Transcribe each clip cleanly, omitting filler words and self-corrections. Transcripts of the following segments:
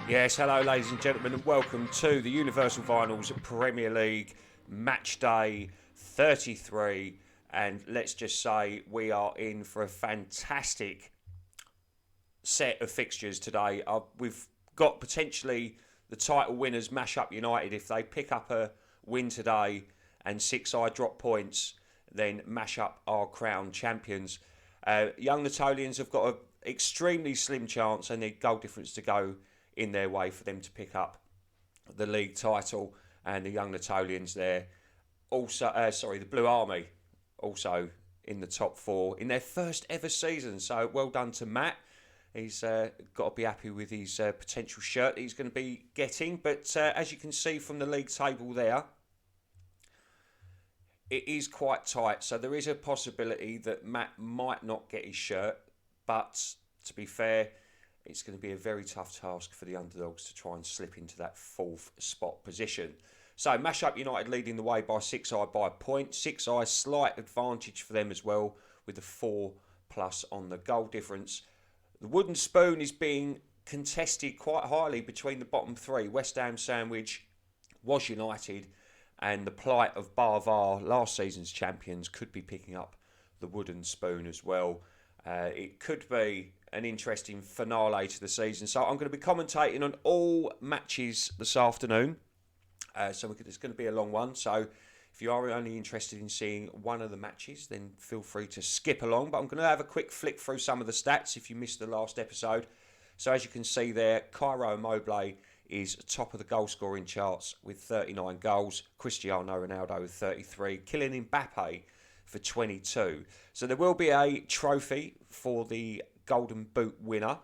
Yes, hello ladies and gentlemen and welcome to the Universal Vinyls Premier League Match Day 33, and let's just say we are in for a fantastic set of fixtures today. We've got potentially the title winners, Mash Up United. If they pick up a win today and Six Eye drop points, then Mash Up are crowned champions. Young Natolians have got an extremely slim chance and need goal difference to go in their way for them to pick up the league title, and the Young Natolians there also the Blue Army also in the top four in their first ever season, so well done to Matt. He's got to be happy with his potential shirt that he's going to be getting, but as you can see from the league table there, it is quite tight, so there is a possibility that Matt might not get his shirt, but to be fair, it's going to be a very tough task for the underdogs to try and slip into that fourth spot position. So Mash Up United leading the way by Six Eye by a point. Six Eye slight advantage for them as well with a 4+ on the goal difference. The Wooden Spoon is being contested quite highly between the bottom three. West Ham Sandwich, Was United and the plight of Barvar, last season's champions, could be picking up the Wooden Spoon as well. It could be an interesting finale to the season. So I'm going to be commentating on all matches this afternoon. It's going to be a long one. So if you are only interested in seeing one of the matches, then feel free to skip along. But I'm going to have a quick flick through some of the stats if you missed the last episode. So as you can see there, Cairo Immobile is top of the goal scoring charts with 39 goals. Cristiano Ronaldo with 33. Kylian Mbappe for 22. So there will be a trophy for the Golden Boot winner.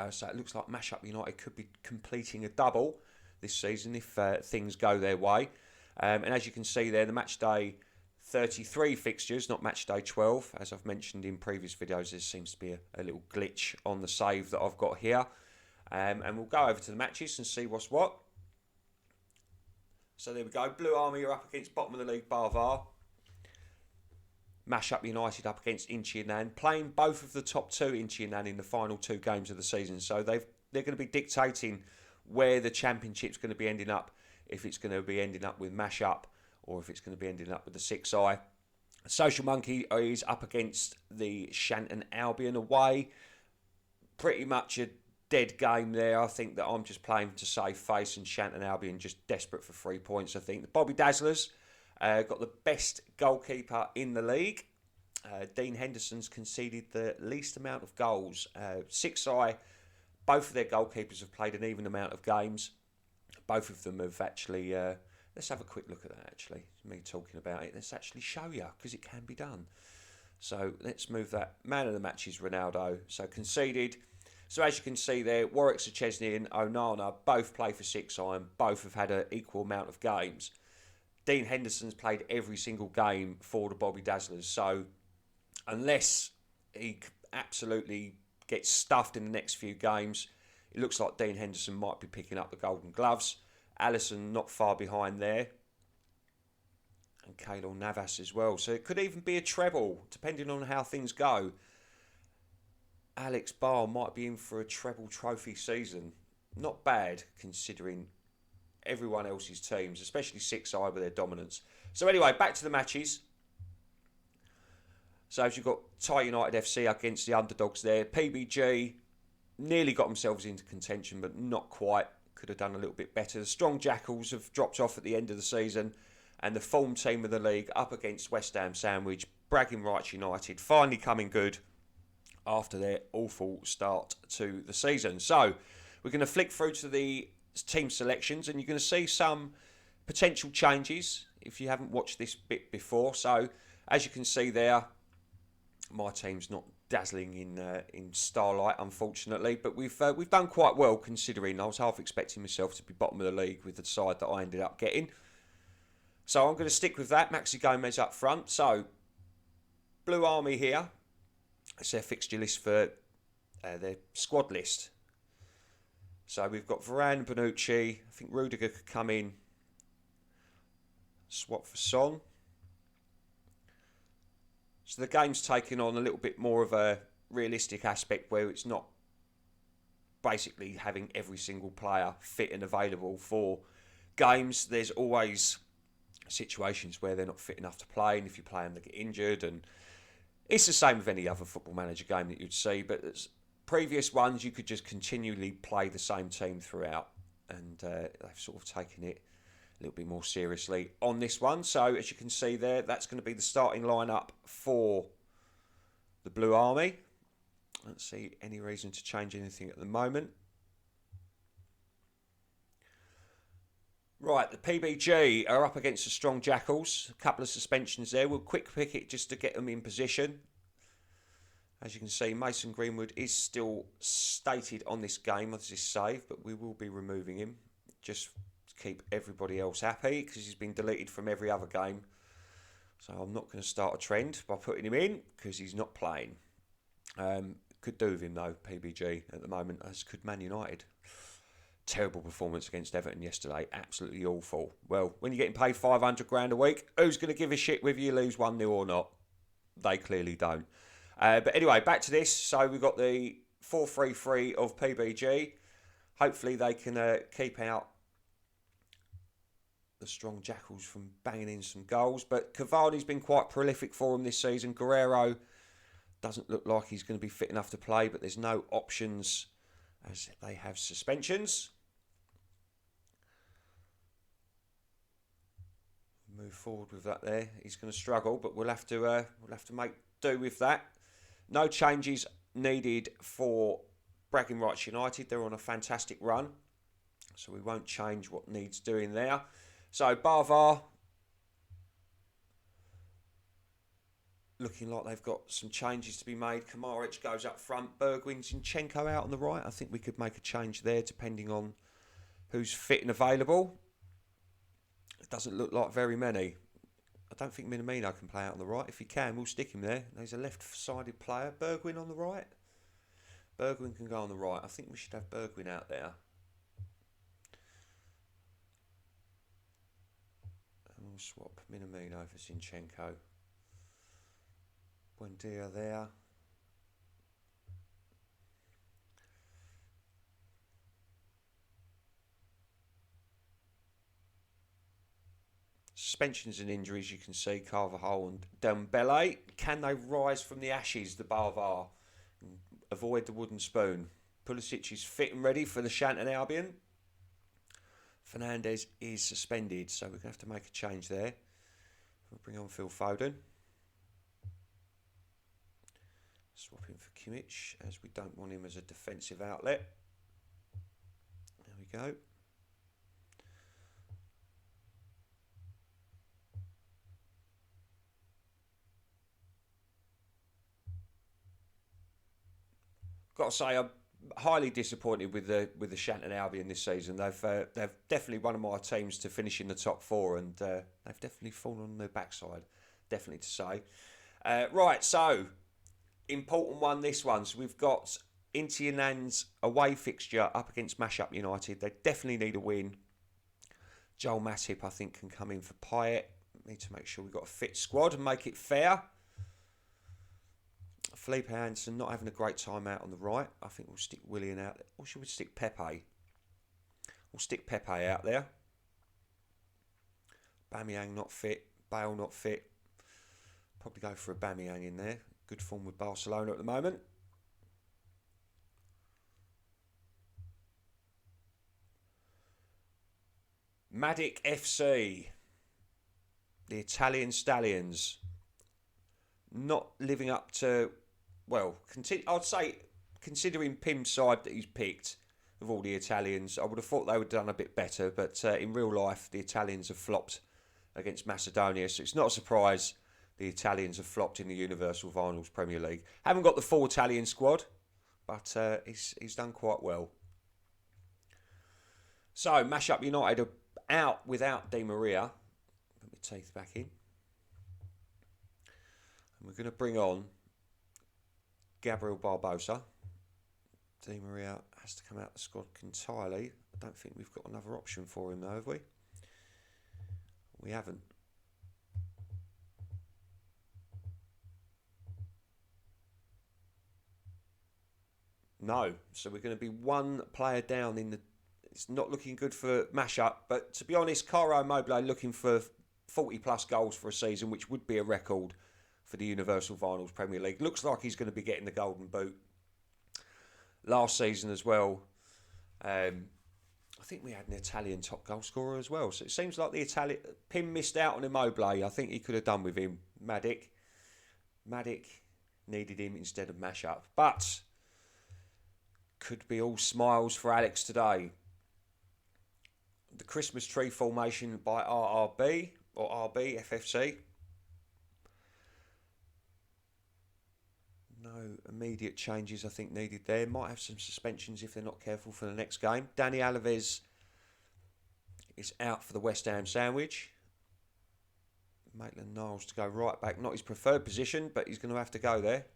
So it looks like Mash Up United could be completing a double this season if things go their way. And as you can see there, the Match Day 33 fixtures, not Match Day 12. As I've mentioned in previous videos, there seems to be a little glitch on the save that I've got here. And we'll go over to the matches and see what's what. So there we go. Blue Army are up against bottom of the league Barvar. Mash Up United up against Inchi Nan, playing both of the top two Inchi Nan in the final two games of the season. So they're going to be dictating where the championship's going to be ending up, if it's going to be ending up with Mash Up or if it's going to be ending up with the Six Eye. Social Monkey is up against the Shanton Albion away. Pretty much a dead game there. I think that I'm just playing to save face, and Shanton Albion just desperate for 3 points. I think the Bobby Dazzlers got the best goalkeeper in the league. Dean Henderson's conceded the least amount of goals. Six Eye, both of their goalkeepers have played an even amount of games. Both of them have actually... let's have a quick look at that, actually. Me talking about it. Let's actually show you, because it can be done. So let's move that. Man of the match is Ronaldo. So conceded. So as you can see there, Warwick Szczesny and Onana both play for Six Eye and both have had an equal amount of games. Dean Henderson's played every single game for the Bobby Dazzlers. So unless he absolutely gets stuffed in the next few games, it looks like Dean Henderson might be picking up the Golden Gloves. Allison not far behind there. And Keylor Navas as well. So it could even be a treble, depending on how things go. Alex Barr might be in for a treble trophy season. Not bad, considering everyone else's teams, especially Six Eye with their dominance. So anyway, back to the matches. So as you've got Thai United FC against the underdogs there. PBG nearly got themselves into contention, but not quite. Could have done a little bit better. The Strong Jackals have dropped off at the end of the season. And the form team of the league up against West Ham Sandwich. Bragging Rights United finally coming good after their awful start to the season. So we're going to flick through to the team selections, and you're going to see some potential changes if you haven't watched this bit before. So as you can see there, my team's not dazzling in starlight, unfortunately, but we've done quite well, considering I was half expecting myself to be bottom of the league with the side that I ended up getting. So I'm going to stick with that. Maxi Gomez up front. So Blue Army here. It's their fixture list for their squad list. So we've got Varane, Bonucci. I think Rudiger could come in. Swap for Son. So the game's taking on a little bit more of a realistic aspect where it's not basically having every single player fit and available for games. There's always situations where they're not fit enough to play, and if you play them, they get injured. And it's the same with any other Football Manager game that you'd see. But previous ones, you could just continually play the same team throughout, and they've sort of taken it a little bit more seriously on this one. So as you can see there, that's going to be the starting lineup for the Blue Army. I don't see any reason to change anything at the moment. Right, the PBG are up against the Strong Jackals. A couple of suspensions there. We'll quick pick it just to get them in position. As you can see, Mason Greenwood is still stated on this game as his save, but we will be removing him just to keep everybody else happy because he's been deleted from every other game. So I'm not going to start a trend by putting him in because he's not playing. Could do with him though, PBG at the moment, as could Man United. Terrible performance against Everton yesterday, absolutely awful. Well, when you're getting paid 500 grand a week, who's going to give a shit whether you lose 1-0 or not? They clearly don't. But anyway, back to this. So we've got the 4-3-3 of PBG. Hopefully they can keep out the Strong Jackals from banging in some goals. But Cavani's been quite prolific for them this season. Guerrero doesn't look like he's going to be fit enough to play, but there's no options as they have suspensions. Move forward with that there. He's going to struggle, but we'll have to make do with that. No changes needed for Bragging Rights United. They're on a fantastic run, so we won't change what needs doing there. So Barvar looking like they've got some changes to be made. Kamaric goes up front. Bergwijn, Zinchenko out on the right. I think we could make a change there depending on who's fit and available. It doesn't look like very many. I don't think Minamino can play out on the right. If he can, we'll stick him there. There's a left-sided player. Bergwijn on the right. Bergwijn can go on the right. I think we should have Bergwijn out there. And we'll swap Minamino for Zinchenko. Buendia there. Suspensions and injuries, you can see Carvajal and Dembele. Can they rise from the ashes, the Barvar? Avoid the wooden spoon. Pulisic is fit and ready for the Shanton Albion. Fernandes is suspended, so we're going to have to make a change there. We'll bring on Phil Foden. Swap him for Kimmich, as we don't want him as a defensive outlet. There we go. Got to say, I'm highly disappointed with the Shanton Albion this season. They've definitely one of my teams to finish in the top four, and they've definitely fallen on their backside. Definitely to say. Right, so important one, this one. So we've got Inter Yanan's away fixture up against Mashup United. They definitely need a win. Joel Matip, I think, can come in for Payet. Need to make sure we've got a fit squad and make it fair. Felipe Anderson not having a great time out on the right. I think we'll stick Willian out there. Or should we stick Pepe? We'll stick Pepe out there. Aubameyang not fit. Bale not fit. Probably go for Aubameyang in there. Good form with Barcelona at the moment. Matic FC. The Italian Stallions. Not living up to, well, I'd say, considering Pim's side that he's picked of all the Italians, I would have thought they would have done a bit better. But in real life, the Italians have flopped against Macedonia. So it's not a surprise the Italians have flopped in the Universal Finals Premier League. Haven't got the full Italian squad, but he's done quite well. So, Mashup United are out without Di Maria. Put my teeth back in. And we're going to bring on Gabriel Barbosa. Di Maria has to come out of the squad entirely. I don't think we've got another option for him though, have we? We haven't. No. So we're going to be one player down in the... It's not looking good for Mashup. But to be honest, Cairo Immobile looking for 40 plus goals for a season, which would be a record for the Universal Finals Premier League. Looks like he's going to be getting the Golden Boot last season as well. I think we had an Italian top goal scorer as well. So it seems like the Italian... Pim missed out on Immobile. I think he could have done with him. Matic needed him instead of Mashup. But could be all smiles for Alex today. The Christmas tree formation by RRB or RB FFC. No immediate changes, I think, needed there. Might have some suspensions if they're not careful for the next game. Dani Alves is out for the West Ham sandwich. Maitland-Niles to go right back. Not his preferred position, but he's going to have to go there.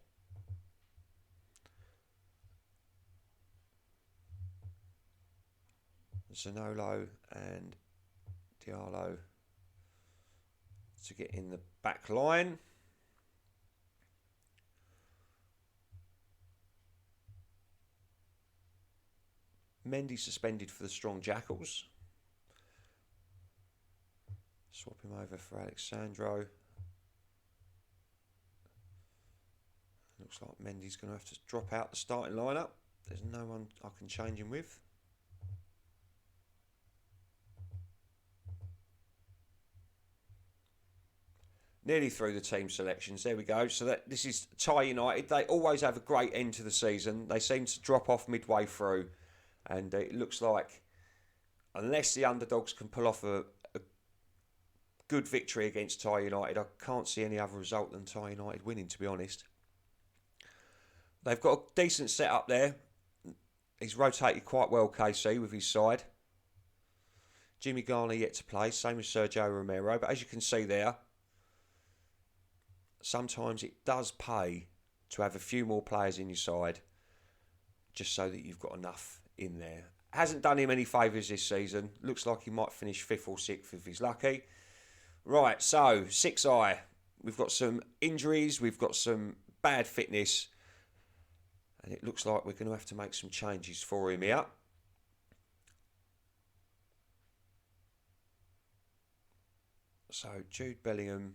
Zanolo and Diallo to get in the back line. Mendy suspended for the Strong Jackals. Swap him over for Alexandro. Looks like Mendy's going to have to drop out the starting lineup. There's no one I can change him with. Nearly through the team selections. There we go. So this is Thai United. They always have a great end to the season. They seem to drop off midway through. And it looks like, unless the underdogs can pull off a good victory against Thai United, I can't see any other result than Thai United winning, to be honest. They've got a decent setup there. He's rotated quite well, KC, with his side. Jimmy Garner yet to play, same as Sergio Romero. But as you can see there, sometimes it does pay to have a few more players in your side, just so that you've got enough in there. Hasn't done him any favours this season. Looks like he might finish 5th or 6th if he's lucky. Right, so 6i. We've got some injuries. We've got some bad fitness. And it looks like we're going to have to make some changes for him here. So Jude Bellingham.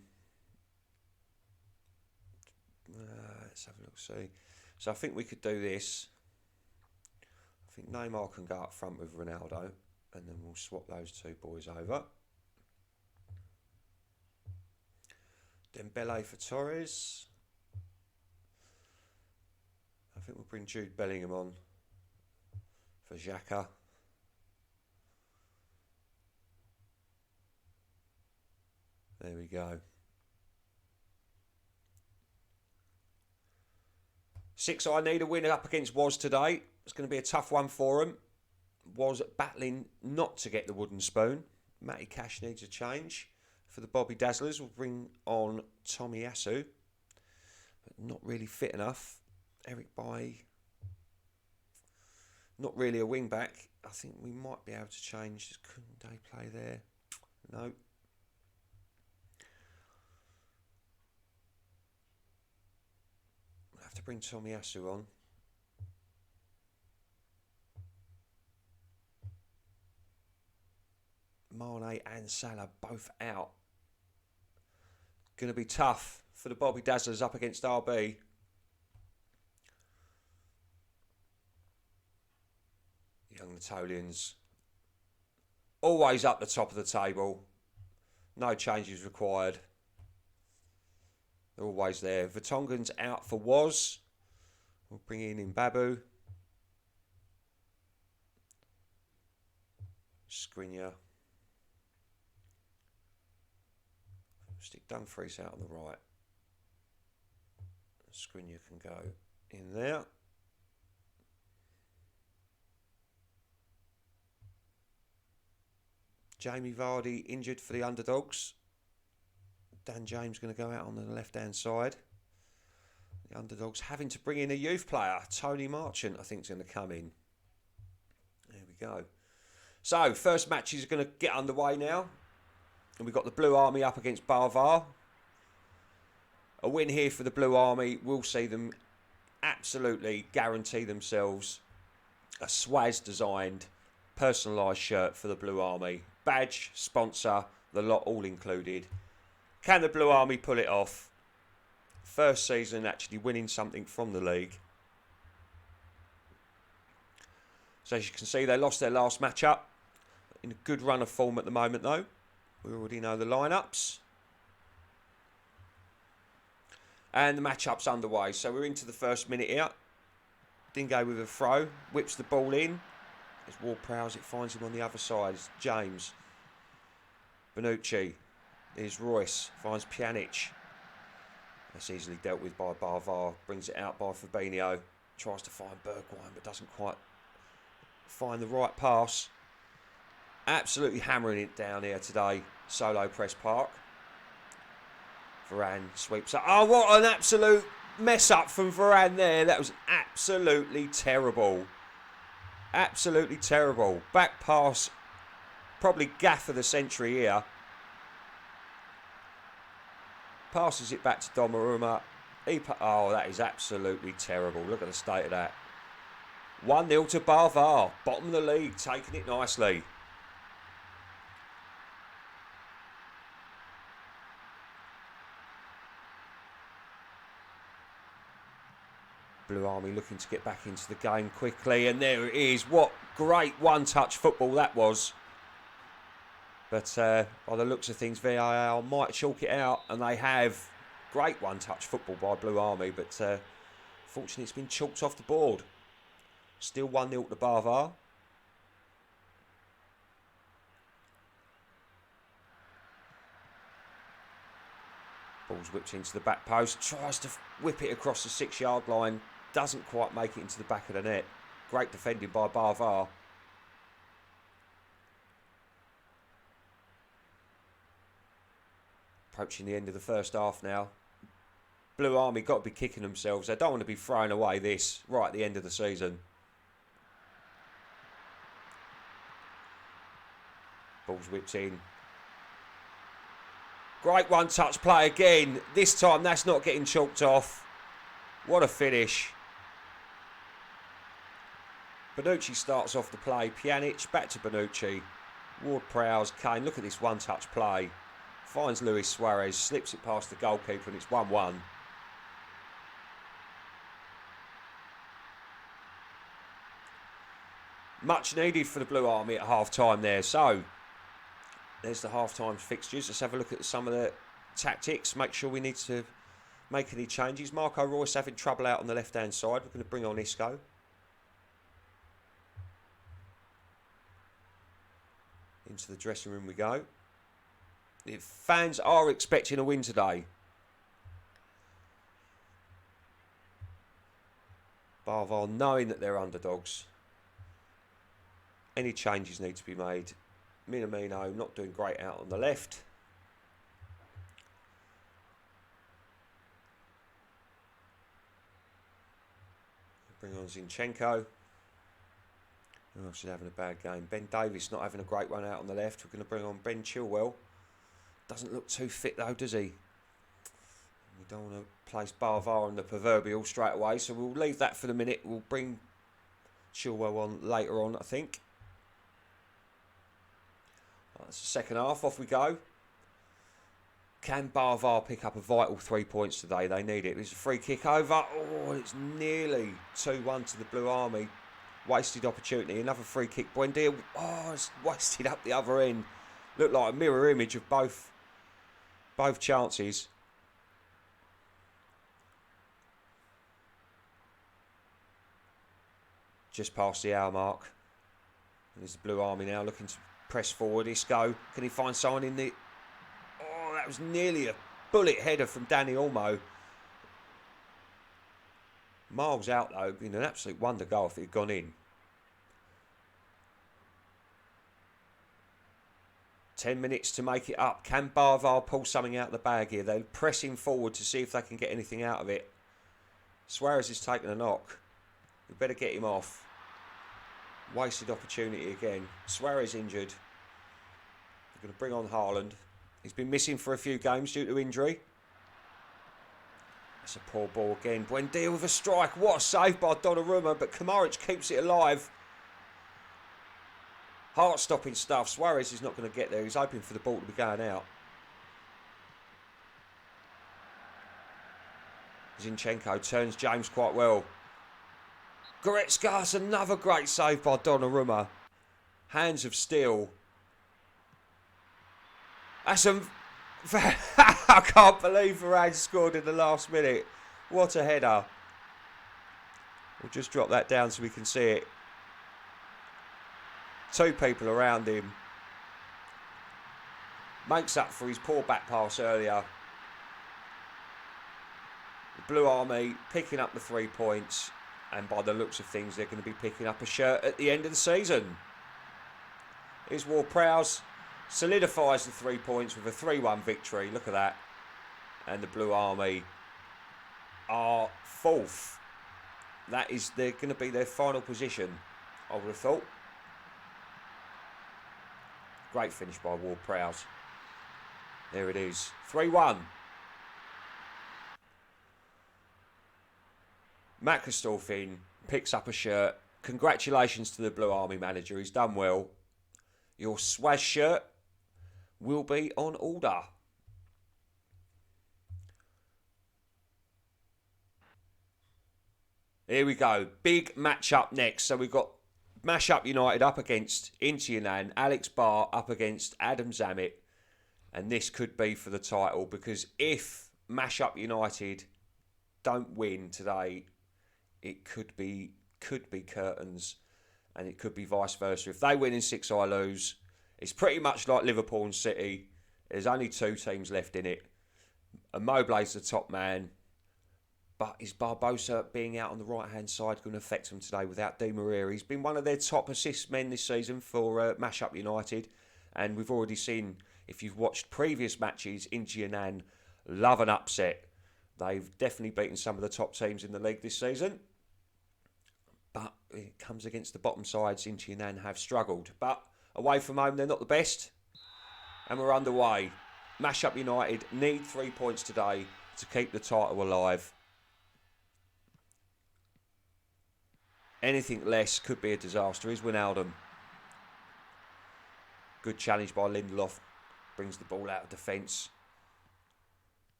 Let's have a look, see. So I think we could do this. I think Neymar can go up front with Ronaldo, and then we'll swap those two boys over. Dembele for Torres. I think we'll bring Jude Bellingham on for Xhaka. There we go. 6i need a win up against Was today. It's going to be a tough one for him. Was battling not to get the wooden spoon. Matty Cash needs a change. For the Bobby Dazzlers, we'll bring on Tomiyasu. But not really fit enough. Eric Bailly, not really a wing back. I think we might be able to change. Couldn't they play there? No. We'll have to bring Tomiyasu on. Mane and Salah both out. Going to be tough for the Bobby Dazzlers up against RB. Young Natolians. Always up the top of the table. No changes required. They're always there. Vertonghen's out for Was. We'll bring in Mbabu. Skriniar. Stick Dumfries out on the right. Skriniar can go in there. Jamie Vardy injured for the underdogs. Dan James going to go out on the left-hand side. The underdogs having to bring in a youth player. Tony Marchant, I think, is going to come in. There we go. So, first matches are going to get underway now. And we've got the Blue Army up against Barvar. A win here for the Blue Army will see them absolutely guarantee themselves a Swaz designed, personalised shirt for the Blue Army. Badge, sponsor, the lot all included. Can the Blue Army pull it off? First season actually winning something from the league. So as you can see, they lost their last match-up. In a good run of form at the moment, though. We already know the lineups. And the match-up's underway. So we're into the first minute here. Dingo with a throw. Whips the ball in. As Ward-Prowse, it finds him on the other side. It's James. Bonucci. Here's Royce. Finds Pjanic. That's easily dealt with by Barvar. Brings it out by Fabinho. Tries to find Bergwijn, but doesn't quite find the right pass. Absolutely hammering it down here today. Solo Press Park. Varane sweeps up. Oh, what an absolute mess up from Varane there. That was absolutely terrible. Absolutely terrible. Back pass. Probably gaff of the century here. Passes it back to Donnarumma. Oh, that is absolutely terrible. Look at the state of that. 1-0 to Barvar. Bottom of the league. Taking it nicely. Blue Army looking to get back into the game quickly. And there it is. What great one-touch football that was. But by the looks of things, VAR might chalk it out. And they have. Great one-touch football by Blue Army. But fortunately, it's been chalked off the board. Still 1-0 to Barvar. Ball's whipped into the back post. Tries to whip it across the 6-yard line. Doesn't quite make it into the back of the net. Great defending by Barvar. Approaching the end of the first half now. Blue Army got to be kicking themselves. They don't want to be throwing away this right at the end of the season. Ball's whipped in. Great one-touch play again. This time that's not getting chalked off. What a finish. Bonucci starts off the play. Pjanic back to Bonucci. Ward-Prowse, Kane. Look at this one-touch play. Finds Luis Suarez. Slips it past the goalkeeper and it's 1-1. Much needed for the Blue Army at half-time there. So, there's the half-time fixtures. Let's have a look at some of the tactics. Make sure we need to make any changes. Marco Reus having trouble out on the left-hand side. We're going to bring on Isco. Into the dressing room we go. The fans are expecting a win today. Barvar knowing that they're underdogs. Any changes need to be made. Minamino not doing great out on the left. Bring on Zinchenko. Who else is having a bad game? Ben Davies not having a great run out on the left. We're going to bring on Ben Chilwell. Doesn't look too fit though, does he? We don't want to place Barvar on the proverbial straight away, so we'll leave that for the minute. We'll bring Chilwell on later on, I think. That's the second half. Off we go. Can Barvar pick up a vital 3 points today? They need it. There's a free kick over. Oh, it's nearly 2-1 to the Blue Army. Wasted opportunity. Another free kick. Buendia. Oh, it's wasted up the other end. Looked like a mirror image of both chances. Just past the hour mark. There's the Blue Army now looking to press forward. Isco. Can he find someone in the... Oh, that was nearly a bullet header from Danny Olmo. Miles out though. Been an absolute wonder goal if it had gone in. 10 minutes to make it up. Can Barvar pull something out of the bag here? They're pressing forward to see if they can get anything out of it. Suarez is taking a knock. We better get him off. Wasted opportunity again. Suarez injured. We're going to bring on Haaland. He's been missing for a few games due to injury. That's a poor ball again. Buendia with a strike. What a save by Donnarumma, but Kamaric keeps it alive. Heart-stopping stuff. Suarez is not going to get there. He's hoping for the ball to be going out. Zinchenko turns James quite well. Goretzka, that's another great save by Donnarumma. Hands of steel. That's a... I can't believe Varane scored in the last minute. What a header. We'll just drop that down so we can see it. Two people around him. Makes up for his poor back pass earlier. The Blue Army picking up the 3 points. And by the looks of things, they're going to be picking up a shirt at the end of the season. Here's Ward-Prowse. Solidifies the 3 points with a 3-1 victory. Look at that. And the Blue Army are fourth. They're going to be their final position, I would have thought. Great finish by Ward-Prowse. There it is. 3-1. Macclestorfin picks up a shirt. Congratulations to the Blue Army manager. He's done well. Your Swaz shirt will be on order. Here we go. Big match up next. So we've got Mash-Up United up against Inter Milan. Alex Barr up against Adam Zammit. And this could be for the title, because if Mash-Up United don't win today, it could be curtains, and it could be vice versa. If they win and 6 I lose, it's pretty much like Liverpool and City. There's only 2 teams left in it. And Moblay's the top man. But is Barbosa being out on the right-hand side going to affect them today without Di Maria? He's been one of their top assist men this season for Mash-Up United. And we've already seen, if you've watched previous matches, Inter Milan love an upset. They've definitely beaten some of the top teams in the league this season. But it comes against the bottom sides. Inter Milan have struggled. But away from home, they're not the best. And we're underway. Mash-Up United need 3 points today to keep the title alive. Anything less could be a disaster. Here's Wijnaldum. Good challenge by Lindelof. Brings the ball out of defence.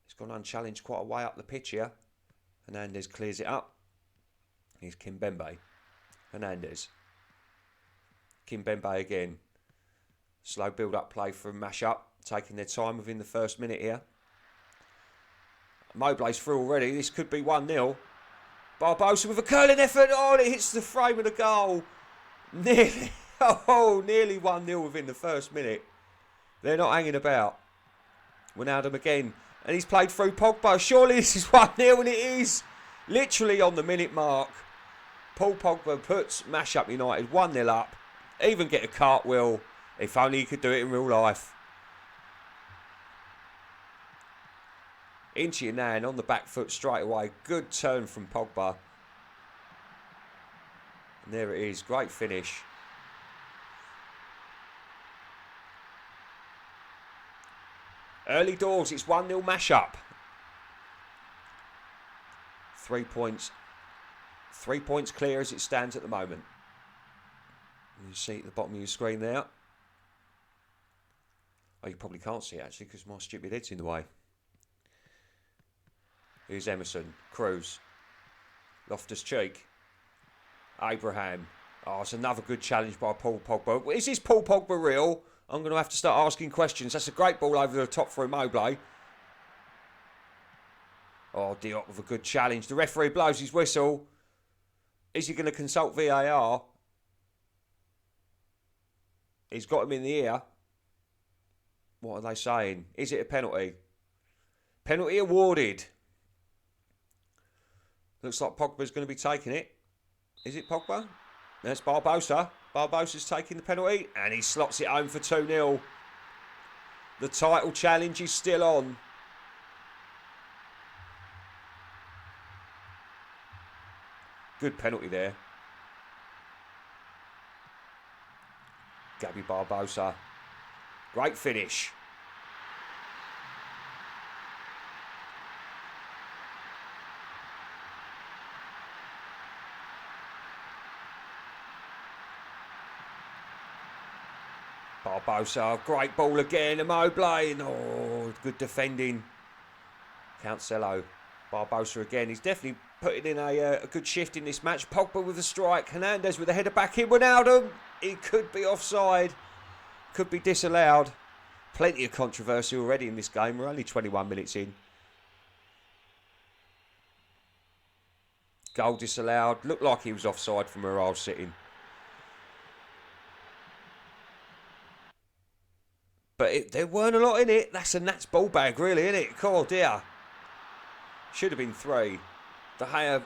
It's gone unchallenged quite a way up the pitch here. Hernandez clears it up. Here's Kimpembe. Hernandez. Kimpembe again. Slow build-up play from Mash-Up. Taking their time within the first minute here. Moblay's through already. This could be 1-0. Barbosa with a curling effort. Oh, and it hits the frame of the goal. Nearly 1-0 within the first minute. They're not hanging about. Wijnaldum again. And he's played through Pogba. Surely this is 1-0, and it is. Literally on the minute mark. Paul Pogba puts Mash-Up United 1-0 up. Even get a cartwheel. If only he could do it in real life. Inter Milan on the back foot straight away. Good turn from Pogba. And there it is. Great finish. Early doors. It's 1-0 Mash-Up. 3 points. 3 points clear as it stands at the moment. You see at the bottom of your screen there. Oh, you probably can't see it actually because my stupid head's in the way. Here's Emerson. Cruz. Loftus-Cheek. Abraham. Oh, it's another good challenge by Paul Pogba. Is this Paul Pogba real? I'm going to have to start asking questions. That's a great ball over the top for Immobile. Oh, Diop with a good challenge. The referee blows his whistle. Is he going to consult VAR? He's got him in the ear. What are they saying? Is it a penalty? Penalty awarded. Looks like Pogba's going to be taking it. Is it Pogba? That's Barbosa. Barbosa's taking the penalty and he slots it home for 2-0. The title challenge is still on. Good penalty there. Gabby Barbosa. Great finish. Barbosa, great ball again. Immobile. Oh, good defending. Cancelo. Barbosa again. He's definitely putting in a good shift in this match. Pogba with a strike. Hernandez with a header back in. Wijnaldum. He could be offside. Could be disallowed. Plenty of controversy already in this game. We're only 21 minutes in. Goal disallowed. Looked like he was offside from where I was sitting. But there weren't a lot in it. That's a Nats ball bag, really, isn't it? Oh, dear. Should have been 3. De Gea,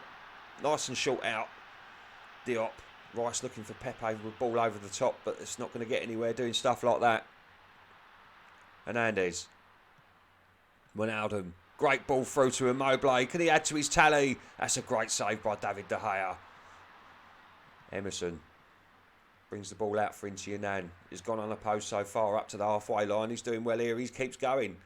nice and short out. Diop. Rice looking for Pepe with ball over the top, but it's not going to get anywhere doing stuff like that. Hernandez. Wijnaldum. Great ball through to Immobile. Can he add to his tally? That's a great save by David De Gea. Emerson. Brings the ball out for Inci. He's gone unopposed so far up to the halfway line. He's doing well here. He keeps going.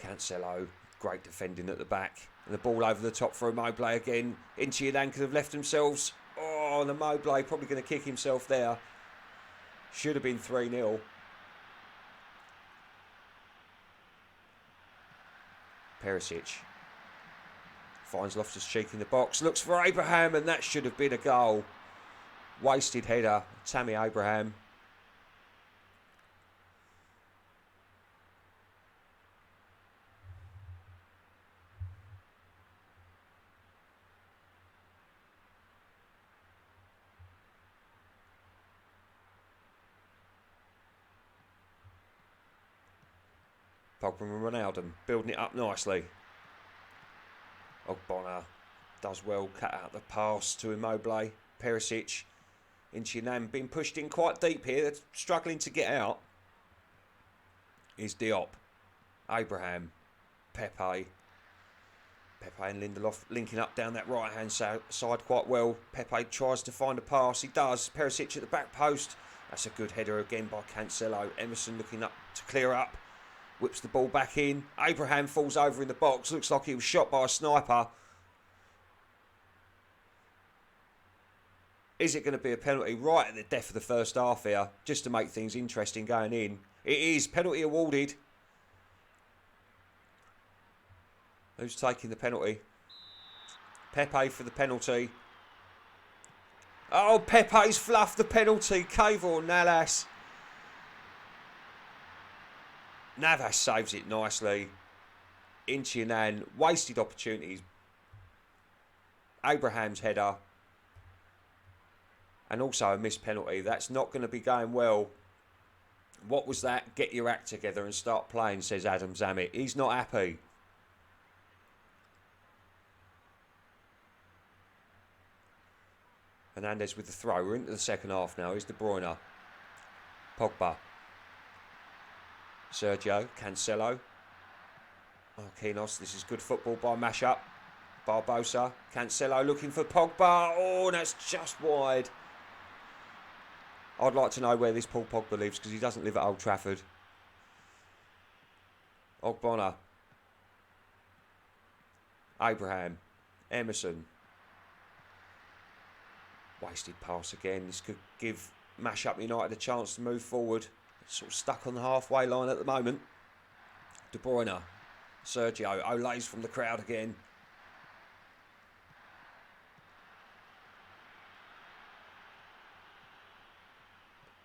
Cancelo. Great defending at the back. And the ball over the top for Immobile again. Inci could have left themselves. Oh, and Immobile probably going to kick himself there. Should have been 3-0. Perisic. Finds Loftus-Cheek in the box. Looks for Abraham, and that should have been a goal. Wasted header. Tammy Abraham. Pogba and Ronaldo building it up nicely. Ogbonna does well, cut out the pass to Immobile. Perisic. Inci being pushed in quite deep here. They're struggling to get out. Is Diop. Abraham. Pepe. Pepe and Lindelof linking up down that right hand side quite well. Pepe tries to find a pass. He does. Perisic at the back post. That's a good header again by Cancelo. Emerson looking up to clear up. Whips the ball back in. Abraham falls over in the box. Looks like he was shot by a sniper. Is it going to be a penalty right at the death of the first half here, just to make things interesting going in? It is. Penalty awarded. Who's taking the penalty? Pepe for the penalty. Oh, Pepe's fluffed the penalty. Keivor Navas. Navas saves it nicely. Inci wasted opportunities. Abraham's header. And also a missed penalty. That's not going to be going well. What was that? Get your act together and start playing, says Adam Zammit. He's not happy. Hernandez with the throw. We're into the second half now. Here's De Bruyne. Pogba. Sergio. Cancelo. Marquinhos. This is good football by Mashup. Barbosa. Cancelo looking for Pogba. Oh, that's just wide. I'd like to know where this Paul Pogba lives, because he doesn't live at Old Trafford. Ogbonna. Abraham. Emerson. Wasted pass again. This could give Mashup United a chance to move forward. Sort of stuck on the halfway line at the moment. De Bruyne. Sergio. Olays from the crowd again.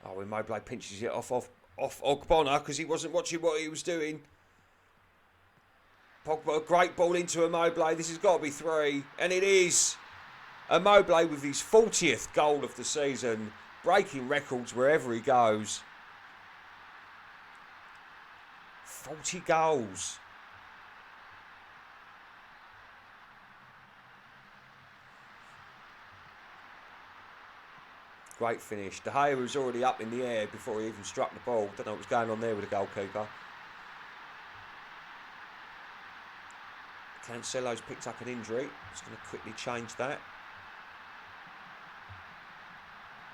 Oh, Immobile pinches it off Ogbonna because he wasn't watching what he was doing. Pogba, a great ball into Immobile. This has got to be 3. And it is. Immobile with his 40th goal of the season. Breaking records wherever he goes. 40 goals. Great finish. De Gea was already up in the air before he even struck the ball. Don't know what was going on there with the goalkeeper. Cancelo's picked up an injury. Just going to quickly change that.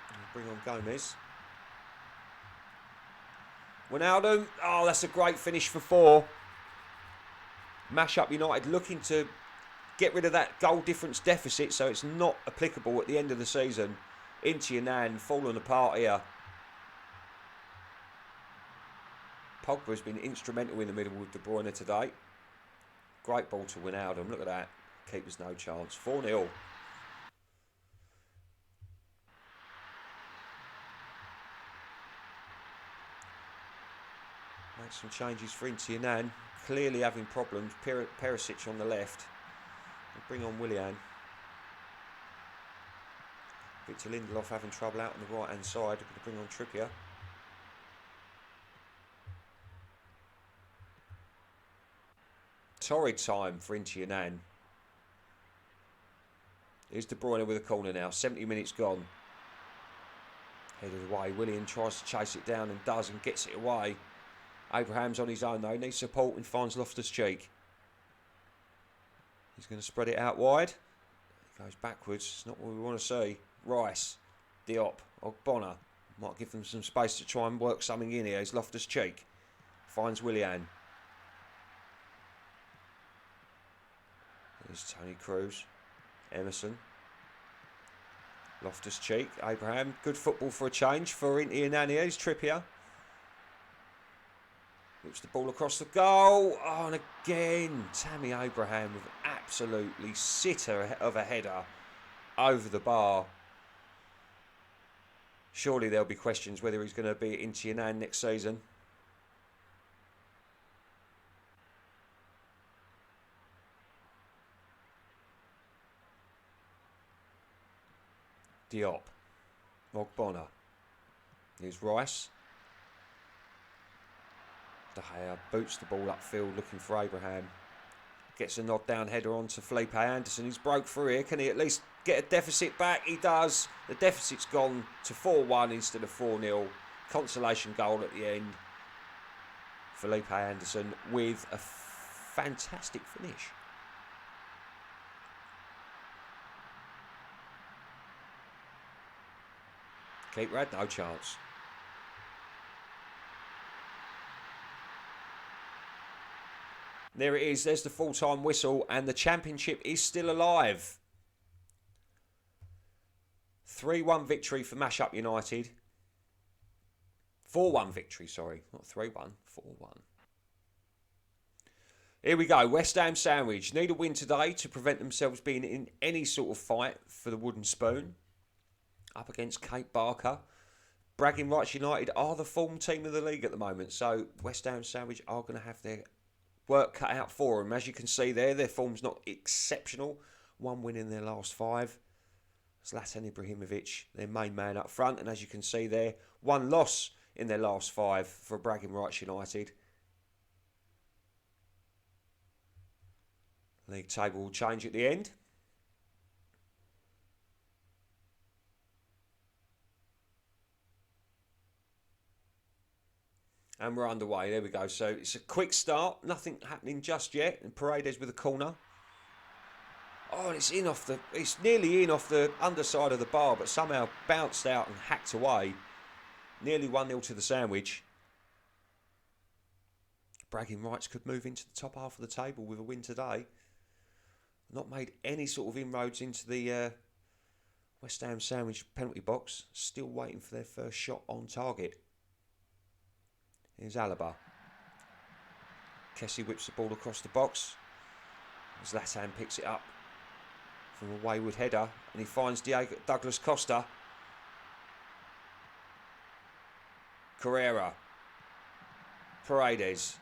And bring on Gomez. Wijnaldum. Oh, that's a great finish for 4. Mashup United looking to get rid of that goal difference deficit so it's not applicable at the end of the season. Inci falling apart here. Pogba's been instrumental in the middle with De Bruyne today. Great ball to Wijnaldum. Look at that. Keeper's no chance. 4-0. Make some changes for Inter Milan. Clearly having problems. Perisic on the left. And bring on Willian. Victor Lindelof having trouble out on the right hand side. Going to bring on Trippier. Torrid time for Inter Milan. Here's De Bruyne with a corner now. 70 minutes gone. Headed away. Willian tries to chase it down and does and gets it away. Abraham's on his own though. Needs support and finds Loftus-Cheek. He's going to spread it out wide. He goes backwards. It's not what we want to see. Rice. Diop. Ogbonna. Might give them some space to try and work something in here. Here's Loftus-Cheek. Finds Willian. There's Tony Cruz. Emerson. Loftus-Cheek. Abraham. Good football for a change for Inter Milan. Here's Trippier. Whips the ball across the goal. Oh, and again, Tammy Abraham with absolutely sitter of a header over the bar. Surely there'll be questions whether he's going to be at Inter Milan next season. Diop. Ogbonna. Here's Rice. De Gea boots the ball upfield looking for Abraham. Gets a nod down header onto Felipe Anderson. He's broke through here. Can he at least get a deficit back? He does. The deficit's gone to 4-1 instead of 4-0. Consolation goal at the end. Felipe Anderson with a fantastic finish. Keeper had no chance. There it is. There's the full-time whistle and the championship is still alive. 3-1 victory for Mash-Up United. 4-1 victory, sorry. Not 3-1, 4-1. Here we go. West Ham Sandwich need a win today to prevent themselves being in any sort of fight for the wooden spoon. Up against Cape Barker. Bragging Rights United are the form team of the league at the moment. So West Ham Sandwich are going to have their work cut out for them. As you can see there, their form's not exceptional. 1 win in their last 5. Zlatan Ibrahimovic, their main man up front. And as you can see there, 1 loss in their last 5 for Bragging Rights United. League table will change at the end. And we're underway. There we go. So it's a quick start. Nothing happening just yet. And Paredes with a corner. Oh, it's in off the. It's nearly in off the underside of the bar, but somehow bounced out and hacked away. Nearly 1-0 to the Sandwich. Bragging Rights could move into the top half of the table with a win today. Not made any sort of inroads into the West Ham Sandwich penalty box. Still waiting for their first shot on target. Here's Alaba. Kessie whips the ball across the box. Zlatan picks it up from a wayward header. And he finds Douglas Costa. Carrera. Paredes.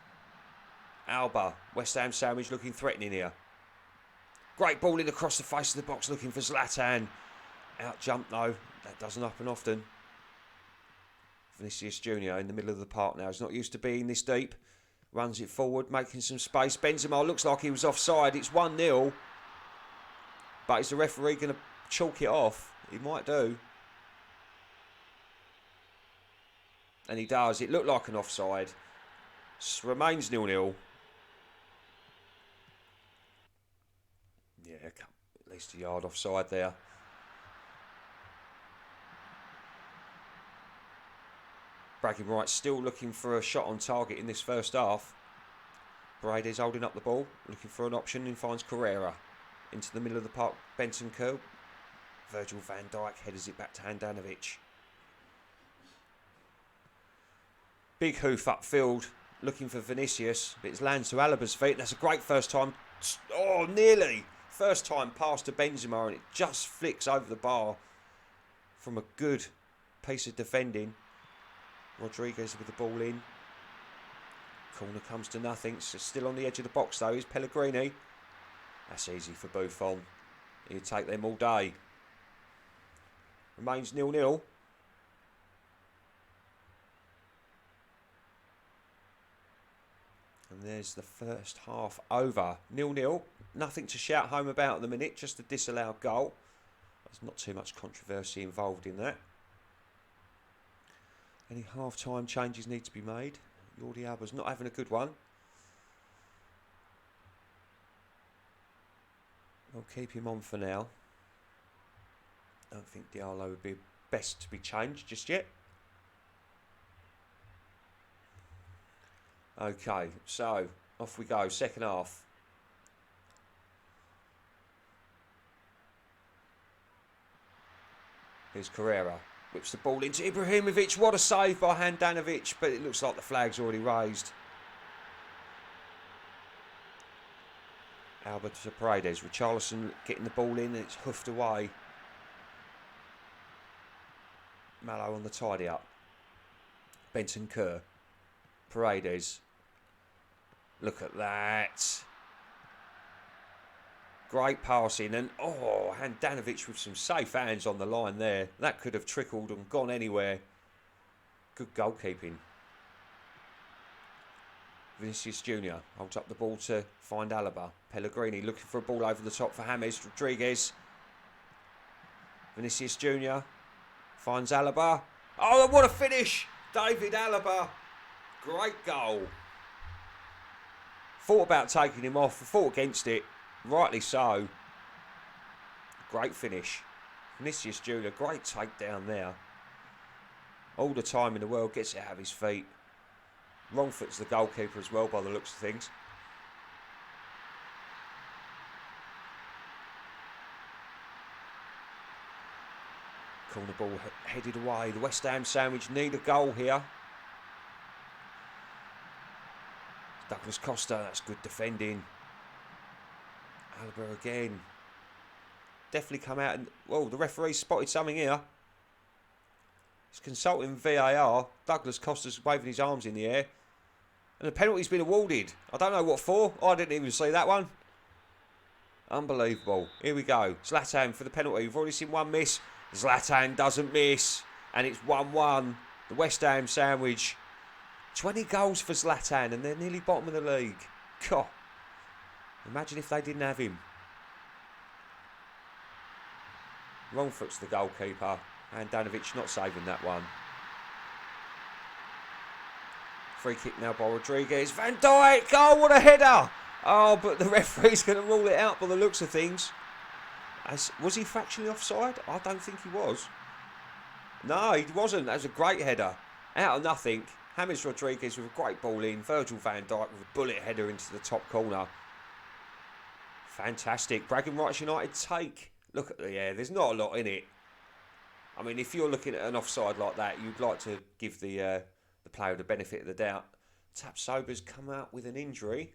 Alba. West Ham Sandwich looking threatening here. Great ball in across the face of the box looking for Zlatan. Out jump though. That doesn't happen often. Vinicius Junior in the middle of the park now. He's not used to being this deep. Runs it forward, making some space. Benzema looks like he was offside. It's 1-0. But is the referee going to chalk it off? He might do. And he does. It looked like an offside. Remains 0-0. Yeah, at least a yard offside there. Bragging Rights still looking for a shot on target in this first half. Paredes holding up the ball, looking for an option and finds Carrera. Into the middle of the park, Bentancur. Virgil van Dijk headers it back to Handanovic. Big hoof upfield looking for Vinicius, but it lands to Alaba's feet. That's a great first time. Oh, nearly. First time pass to Benzema, and it just flicks over the bar from a good piece of defending. Rodriguez with the ball in. Corner comes to nothing. So still on the edge of the box, though, is Pellegrini. That's easy for Buffon. He'd take them all day. Remains 0-0. And there's the first half over. 0-0. Nothing to shout home about at the minute. Just a disallowed goal. There's not too much controversy involved in that. Any half-time changes need to be made. Jordi Alba's not having a good one. I'll keep him on for now. Don't think Diallo would be best to be changed just yet. Okay, so off we go. Second half. Here's Carrera. Whips the ball into Ibrahimovic. What a save by Handanovic, but it looks like the flag's already raised. Alba to Paredes. Richarlison getting the ball in and it's hoofed away. Mallow on the tidy up. Benton Kerr. Paredes. Look at that. Great passing and Handanovic with some safe hands on the line there. That could have trickled and gone anywhere. Good goalkeeping. Vinicius Jr. holds up the ball to find Alaba. Pellegrini looking for a ball over the top for James Rodriguez. Vinicius Jr. finds Alaba. Oh, what a finish! David Alaba. Great goal. Thought about taking him off. Fought against it. Rightly so. Great finish. Vinicius Jr. Great takedown there. All the time in the world. Gets it out of his feet. Wrongfoot's the goalkeeper as well by the looks of things. Corner ball headed away. The West Ham sandwich need a goal here. Douglas Costa, that's good defending. Alaba again. Definitely come out and... Well, the referee spotted something here. He's consulting VAR. Douglas Costa's waving his arms in the air. And the penalty's been awarded. I don't know what for. I didn't even see that one. Unbelievable. Here we go. Zlatan for the penalty. We've already seen one miss. Zlatan doesn't miss. And it's 1-1. The West Ham sandwich. 20 goals for Zlatan and they're nearly bottom of the league. God. Imagine if they didn't have him. Wrongfoot's the goalkeeper. Handanovic not saving that one. Free kick now by Rodriguez. Van Dijk! Oh, what a header! Oh, but the referee's going to rule it out by the looks of things. Was he factually offside? I don't think he was. No, he wasn't. That was a great header. Out of nothing. James Rodriguez with a great ball in. Virgil van Dijk with a bullet header into the top corner. Fantastic. Bragging Rights United take. Look at the air. There's not a lot in it. I mean, if you're looking at an offside like that, you'd like to give the player the benefit of the doubt. Tapsoba's come out with an injury.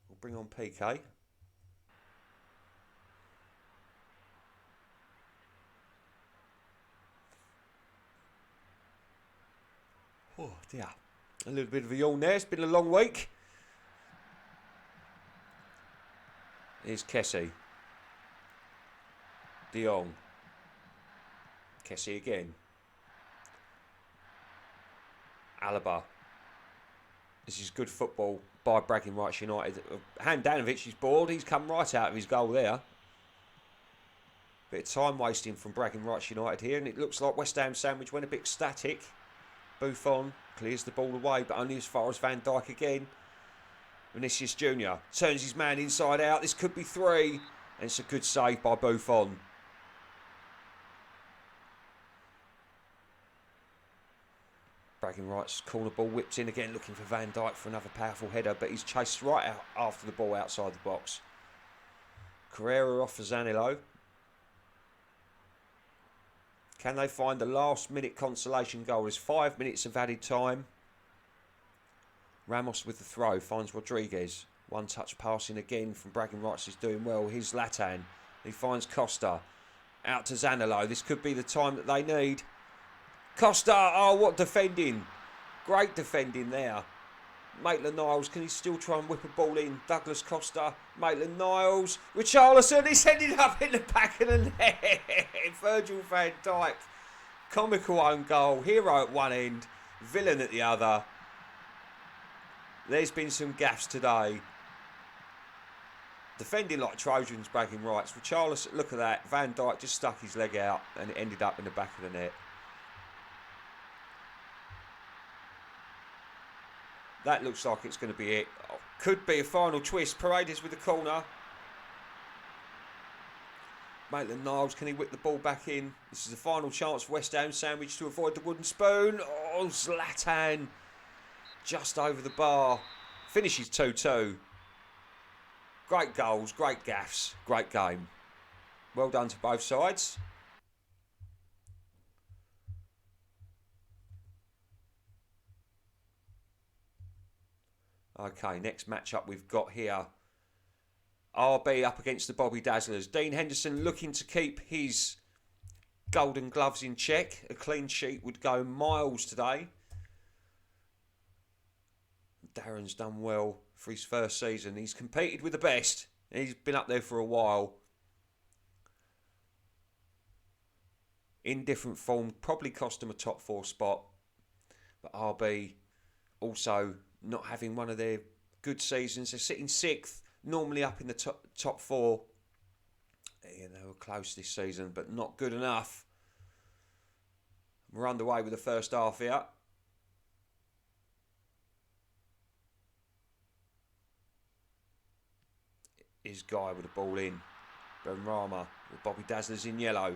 We'll bring on PK. Oh dear. A little bit of a yawn there. It's been a long week. Here's Kessie. De Jong. Kessie again. Alaba. This is good football by Bragging Rights United. Handanovic is bored. He's come right out of his goal there. Bit of time wasting from Bragging Rights United here, and it looks like West Ham sandwich went a bit static. Buffon clears the ball away, but only as far as Van Dijk again. Vinicius Jr. turns his man inside out. This could be 3. And it's a good save by Buffon. Bragging Rights corner ball whipped in again, looking for Van Dijk for another powerful header, but he's chased right out after the ball outside the box. Carrera off for Zanillo. Can they find the last minute consolation goal? There's 5 minutes of added time. Ramos with the throw, finds Rodriguez. One touch passing again from Bragging Rights is doing well. Here's Zlatan. He finds Costa. Out to Zanolo. This could be the time that they need. Costa, oh, what defending. Great defending there. Maitland-Niles, can he still try and whip a ball in? Douglas Costa, Maitland-Niles, Richarlison, he's ended up in the back of the net. Virgil van Dijk, comical own goal, hero at one end, villain at the other. There's been some gaffes today. Defending like Trojans, Bragging Rights. Richarlison, look at that, Van Dijk just stuck his leg out and it ended up in the back of the net. That looks like it's going to be it. Could be a final twist. Paredes with the corner. Maitland-Niles, can he whip the ball back in? This is the final chance for West Ham Sandwich to avoid the wooden spoon. Oh, Zlatan. Just over the bar. Finishes 2-2. Great goals, great gaffes, great game. Well done to both sides. Okay, next matchup we've got here. RB up against the Bobby Dazzlers. Dean Henderson looking to keep his golden gloves in check. A clean sheet would go miles today. Darren's done well for his first season. He's competed with the best. He's been up there for a while. In different form, probably cost him a top 4 spot. But RB also not having one of their good seasons. They're sitting 6th, normally up in the top 4. Yeah, they were close this season, but not good enough. We're underway with the first half here. Is Guy with the ball in. Benrahma with Bobby Dazzlers in yellow.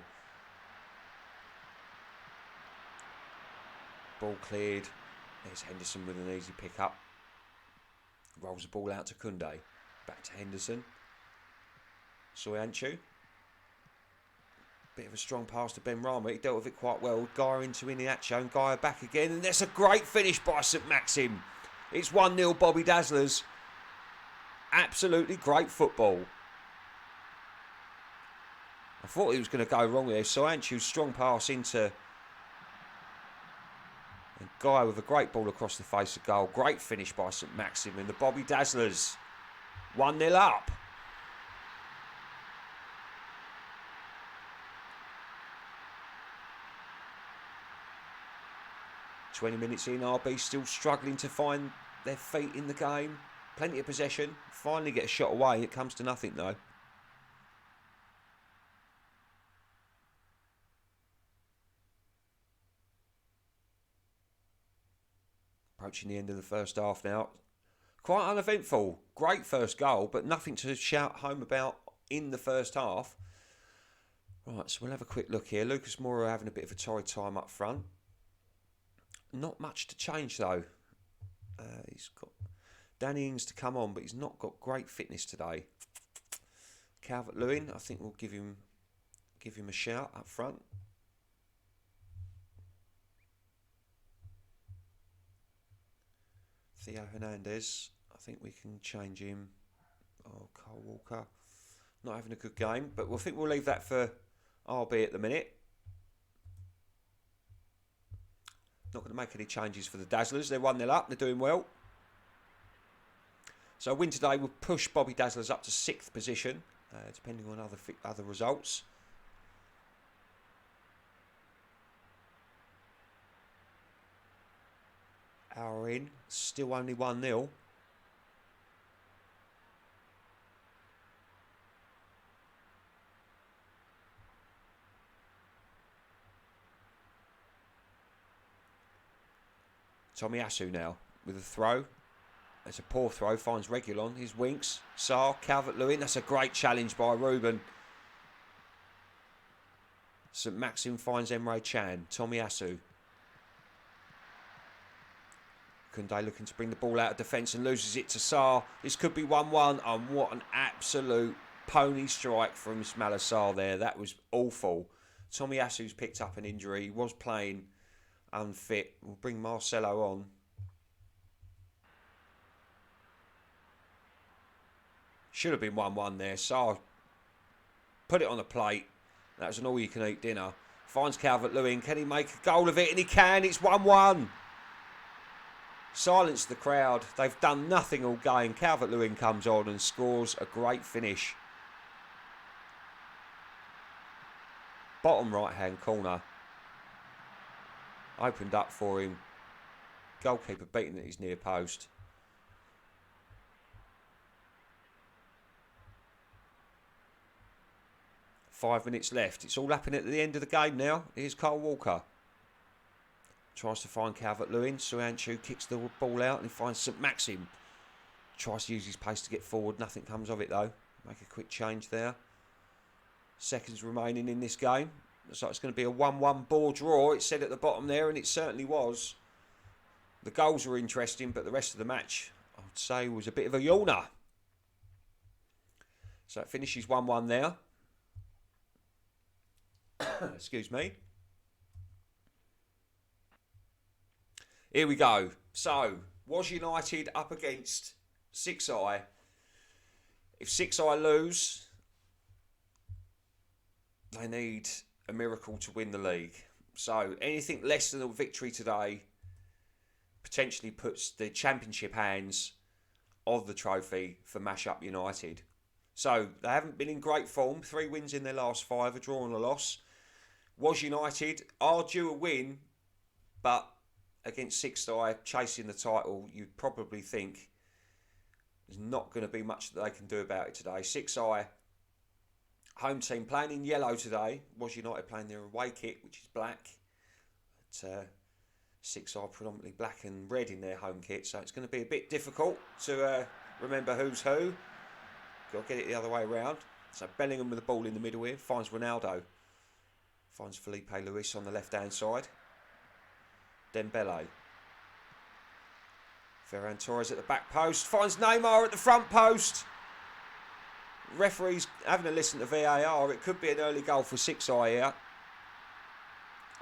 Ball cleared. There's Henderson with an easy pick up. Rolls the ball out to Koundé. Back to Henderson. Soyuncu. Bit of a strong pass to Benrahma. He dealt with it quite well. Guy into Iniacho and Guy back again. And that's a great finish by St Maxim. It's 1-0 Bobby Dazzlers. Absolutely great football. I thought he was going to go wrong there. Soyuncu's strong pass into... And Guy with a great ball across the face of goal. Great finish by St Maxim and the Bobby Dazzlers. 1-0 up. "20 minutes in, RB still struggling to find their feet in the game. Plenty of possession. Finally get a shot away. It comes to nothing though. Approaching the end of the first half now. Quite uneventful. Great first goal, but nothing to shout home about in the first half. Right, so we'll have a quick look here. Lucas Moura having a bit of a torrid time up front. Not much to change though. He's got Danny Ings to come on, but he's not got great fitness today. Calvert-Lewin, I think we'll give him a shout up front. Theo Hernandez, I think we can change him. Oh, Carl Walker, not having a good game, but I think we'll leave that for RB at the minute. Not going to make any changes for the Dazzlers. They're 1-0 up. They're doing well. So a win today will push Bobby Dazzlers up to 6th position, depending on other results. Hour in, still only 1-0. Tomiyasu now with a throw. It's a poor throw, finds Reguilon, his Winks, Sarr, Calvert-Lewin. That's a great challenge by Ruben. St Maxim finds Emre Can, Tomiyasu. Koundé looking to bring the ball out of defence and loses it to Sarr. This could be 1-1, and what an absolute pony strike from Ismaila Sarr there. That was awful. Tomiyasu's picked up an injury. He was playing unfit. We'll bring Marcelo on. Should have been 1-1 there. So put it on the plate. That was an all-you-can-eat dinner. Finds Calvert-Lewin. Can he make a goal of it? And he can. It's 1-1. Silence the crowd. They've done nothing all game. Calvert-Lewin comes on and scores a great finish. Bottom right-hand corner. Opened up for him. Goalkeeper beaten at his near post. Five minutes left. It's all happening at the end of the game now. Here's Kyle Walker. Tries to find Calvert-Lewin. Suanchu kicks the ball out and he finds St Maxim. Tries to use his pace to get forward. Nothing comes of it though. Make a quick change there. Seconds remaining in this game. Looks like it's going to be a 1-1 ball draw. It said at the bottom there, and it certainly was. The goals were interesting, but the rest of the match, I would say, was a bit of a yawner. So it finishes 1-1 there. Excuse me. Here we go. So, was United up against 6i? If 6i lose, they need a miracle to win the league. So, anything less than a victory today potentially puts the championship hands of the trophy for Mash Up United. So, they haven't been in great form. 3 wins in their last 5, a draw and a loss. Was United are due a win, but against 6i chasing the title, you'd probably think there's not going to be much that they can do about it today. 6i home team playing in yellow today. Was United playing their away kit, which is black. But 6i predominantly black and red in their home kit, so it's going to be a bit difficult to remember who's who. Got to get it the other way around. So Bellingham with the ball in the middle here, finds Ronaldo. Finds Felipe Luis on the left-hand side. Dembele. Ferran Torres at the back post. Finds Neymar at the front post. Referee's having a listen to VAR. It could be an early goal for 6i here.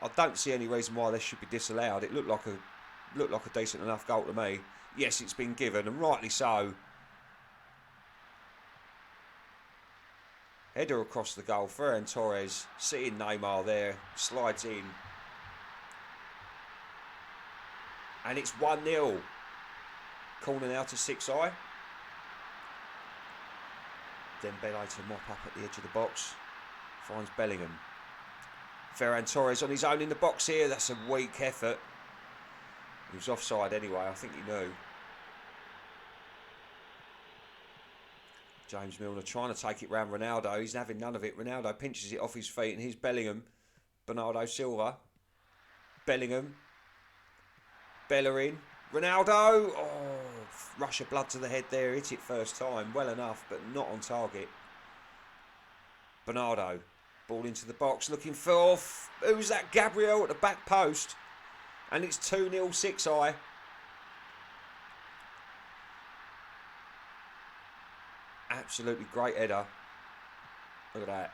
I don't see any reason why this should be disallowed. It looked like a decent enough goal to me. Yes, it's been given, and rightly so. Header across the goal. Ferran Torres seeing Neymar there. Slides in. And it's 1-0. Corner now to 6i. Dembele to mop up at the edge of the box. Finds Bellingham. Ferran Torres on his own in the box here. That's a weak effort. He was offside anyway. I think he knew. James Milner trying to take it round Ronaldo. He's having none of it. Ronaldo pinches it off his feet, and here's Bellingham. Bernardo Silva. Bellingham. Bellerin. Ronaldo. Oh, rush of blood to the head there. Hit it first time. Well enough, but not on target. Bernardo. Ball into the box. Looking for... Who's that? Gabriel at the back post. And it's 2-0 6i. Absolutely great header. Look at that.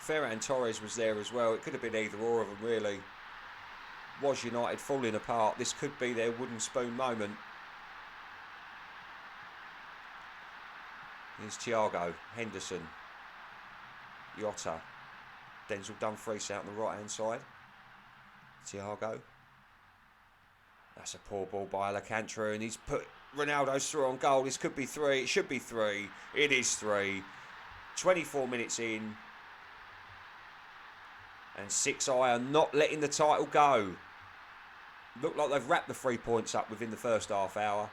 Ferran Torres was there as well. It could have been either or of them, really. Was United falling apart? This could be their wooden spoon moment. Here's Thiago, Henderson, Jota, Denzel Dumfries out on the right hand side. Thiago. That's a poor ball by Alcantara, and he's put Ronaldo's through on goal. This could be 3. It should be 3. It is 3. 24 minutes in. And 6i are not letting the title go. Look like they've wrapped the 3 points up within the first half hour.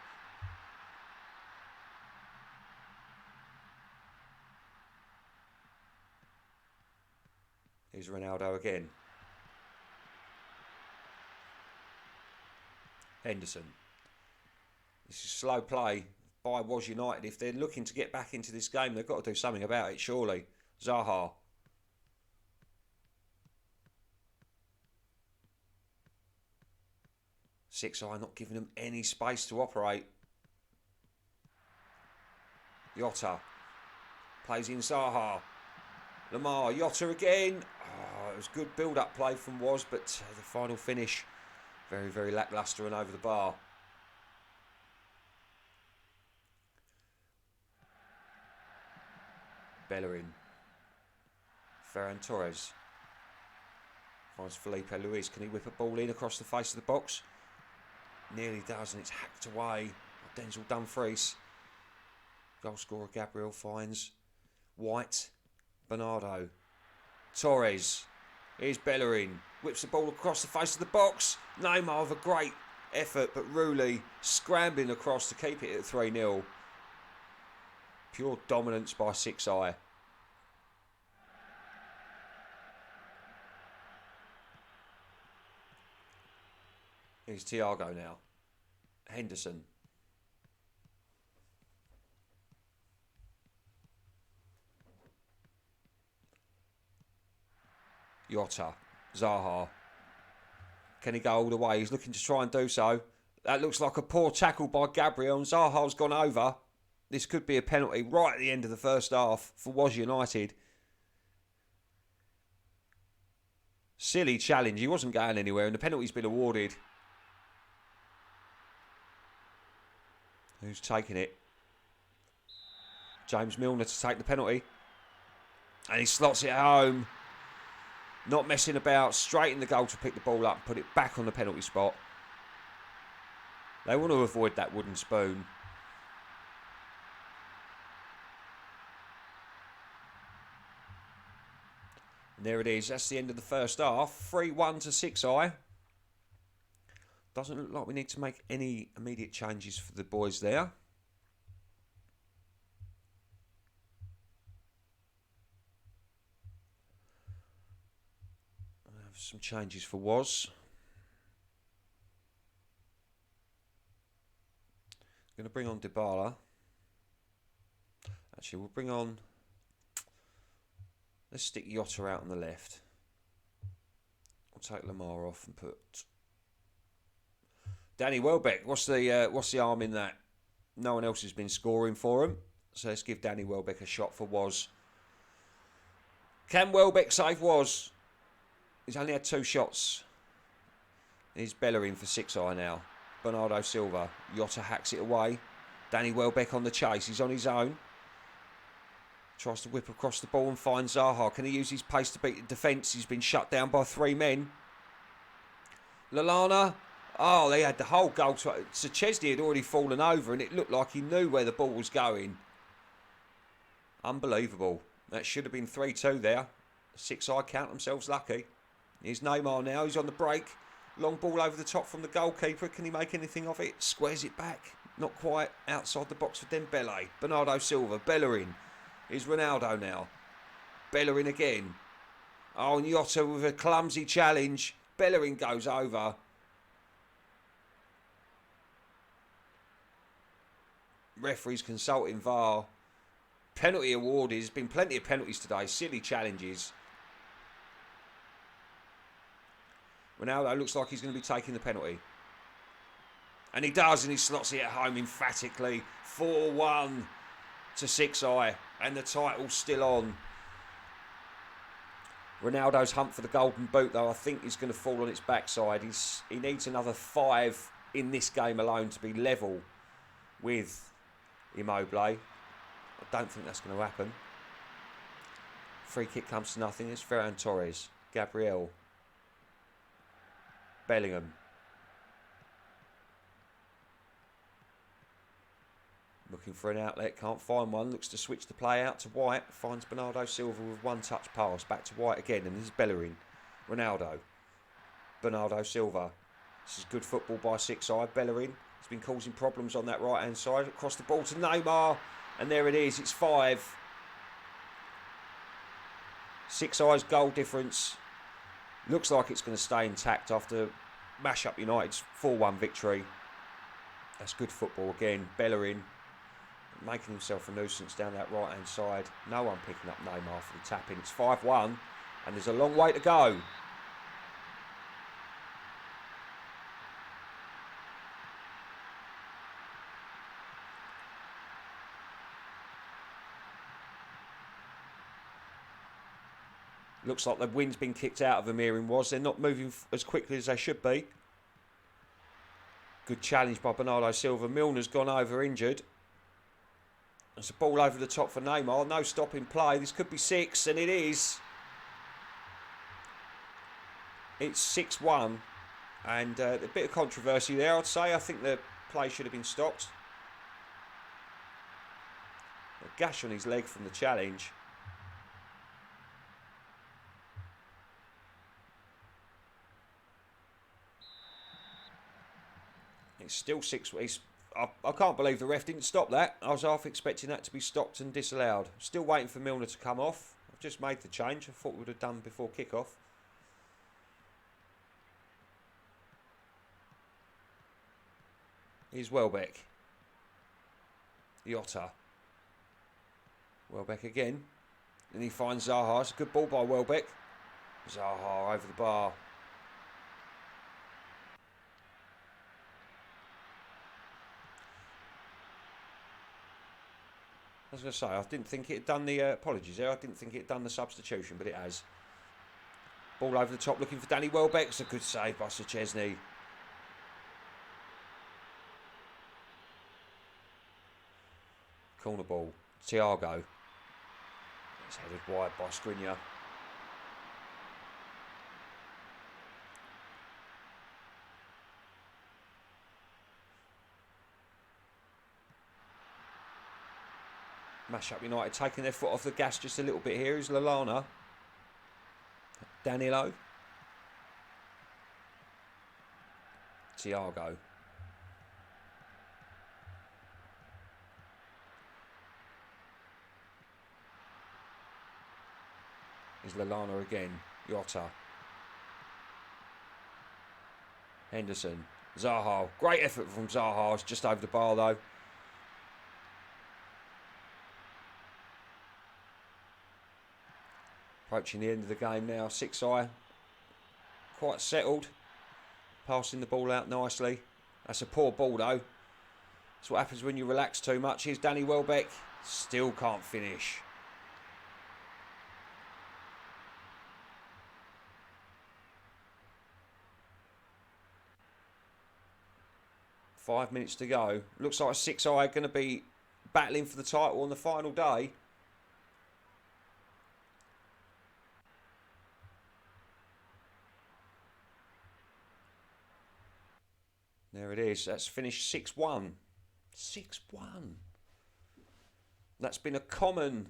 Here's Ronaldo again. Henderson. This is slow play by Was United. If they're looking to get back into this game, they've got to do something about it, surely. Zaha. Six-eye not giving them any space to operate. Jota. Plays in Zaha. Lamar. Jota again. Oh, it was good build-up play from Was, but the final finish very, very lacklustre and over the bar. Bellerin. Ferran Torres. Finds Felipe Luis. Can he whip a ball in across the face of the box? Nearly does, and it's hacked away by Denzel Dumfries. Goal scorer Gabriel finds White. Bernardo. Torres. Here's Bellerin. Whips the ball across the face of the box. Neymar with a great effort, but Rulli scrambling across to keep it at 3-0. Pure dominance by 6i. Here's Thiago now. Henderson. Jota. Zaha. Can he go all the way? He's looking to try and do so. That looks like a poor tackle by Gabriel, and Zaha's gone over. This could be a penalty right at the end of the first half for Was United. Silly challenge. He wasn't going anywhere, and the penalty's been awarded. Who's taking it? James Milner to take the penalty. And he slots it home. Not messing about. Straight in the goal to pick the ball up and put it back on the penalty spot. They want to avoid that wooden spoon. And there it is. That's the end of the first half. 3-1 to 6i. Doesn't look like we need to make any immediate changes for the boys there. I have some changes for Was. Going to bring on Dybala. Actually, we'll bring on... Let's stick Jota out on the left. We'll take Lamar off and put... Danny Welbeck. What's the harm in that? No one else has been scoring for him. So let's give Danny Welbeck a shot for Was. Can Welbeck save Was? He's only had 2 shots. He's Bellerin for 6i now. Bernardo Silva. Jota hacks it away. Danny Welbeck on the chase. He's on his own. Tries to whip across the ball and finds Zaha. Can he use his pace to beat the defence? He's been shut down by 3 men. Lallana. Oh, they had the whole goal. So Chesney had already fallen over and it looked like he knew where the ball was going. Unbelievable. That should have been 3-2 there. 6i count themselves lucky. Here's Neymar now. He's on the break. Long ball over the top from the goalkeeper. Can he make anything of it? Squares it back. Not quite outside the box for Dembele. Bernardo Silva. Bellerin. Here's Ronaldo now. Bellerin again. Oh, and Jota with a clumsy challenge. Bellerin goes over. Referees consulting VAR. Penalty awarded. There's been plenty of penalties today. Silly challenges. Ronaldo looks like he's going to be taking the penalty. And he does, and he slots it at home emphatically. 4-1 to 6i. And the title's still on. Ronaldo's hunt for the golden boot, though, I think is going to fall on its backside. He needs another 5 in this game alone to be level with Immobile. I don't think that's going to happen. Free kick comes to nothing. It's Ferran Torres. Gabriel. Bellingham. Looking for an outlet, can't find one. Looks to switch the play out to White. Finds Bernardo Silva with one touch pass. Back to White again, and this is Bellerin. Ronaldo. Bernardo Silva. This is good football by 6i. Bellerin has been causing problems on that right hand side. Across the ball to Neymar, and there it is. It's 5. 6i's goal difference looks like it's going to stay intact after mash up United's 4-1 victory. That's good football again. Bellerin making himself a nuisance down that right hand side. No one picking up Neymar for the tap in. It's 5-1 and there's a long way to go. Looks like the wind's been kicked out of Amir and Was. They're not moving as quickly as they should be. Good challenge by Bernardo Silva. Milner's gone over injured. There's a ball over the top for Neymar. No stopping play. This could be 6, and it is. It's 6-1. And a bit of controversy there, I'd say. I think the play should have been stopped. A gash on his leg from the challenge. It's still 6. I can't believe the ref didn't stop that. I was half expecting that to be stopped and disallowed. Still waiting for Milner to come off. I've just made the change. I thought we would have done before kick-off. Here's Welbeck. Jota. Welbeck again. And he finds Zaha. It's a good ball by Welbeck. Zaha over the bar. I was going to say, I didn't think it had done the... apologies there. I didn't think it had done the substitution, but it has. Ball over the top looking for Danny Welbeck. It's a good save by Sir Chesney. Corner ball. Thiago. It's headed wide by Skriniar. Mash Up United taking their foot off the gas just a little bit here. Is Lallana. Danilo. Thiago. Is Lallana again. Jota. Henderson. Zaha. Great effort from Zaha. It's just over the bar though. Approaching the end of the game now. 6-eye. Quite settled. Passing the ball out nicely. That's a poor ball though. That's what happens when you relax too much. Here's Danny Welbeck. Still can't finish. Five minutes to go. Looks like 6-eye going to be battling for the title on the final day. There it is. That's finished 6-1. 6-1. That's been a common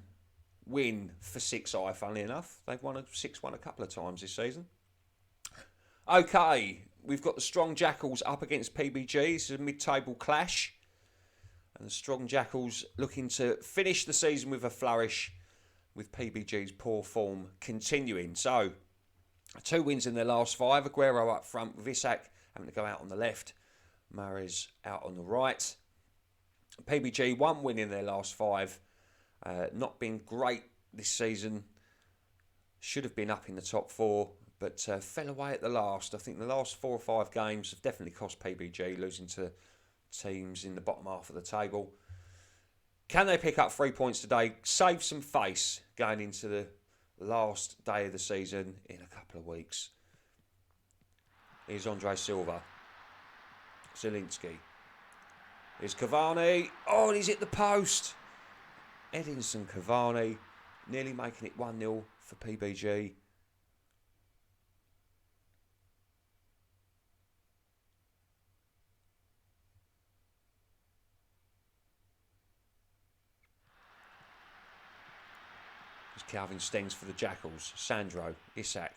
win for 6-eye, funnily enough. They've won a 6-1 a couple of times this season. Okay, we've got the Strong Jackals up against PBG. This is a mid-table clash. And the Strong Jackals looking to finish the season with a flourish, with PBG's poor form continuing. So, 2 wins in their last 5. Aguero up front with Isak having to go out on the left. Mahrez out on the right. PBG 1 win in their last 5. Not been great this season. Should have been up in the top 4, but fell away at the last. I think the last 4 or 5 games have definitely cost PBG, losing to teams in the bottom half of the table. Can they pick up 3 points today? Save some face going into the last day of the season in a couple of weeks. Here's Andre Silva. Zielinski. Here's Cavani. Oh, and he's hit the post. Edinson Cavani nearly making it 1-0 for PBG. There's Calvin Stengs for the Jackals. Sandro. Isak.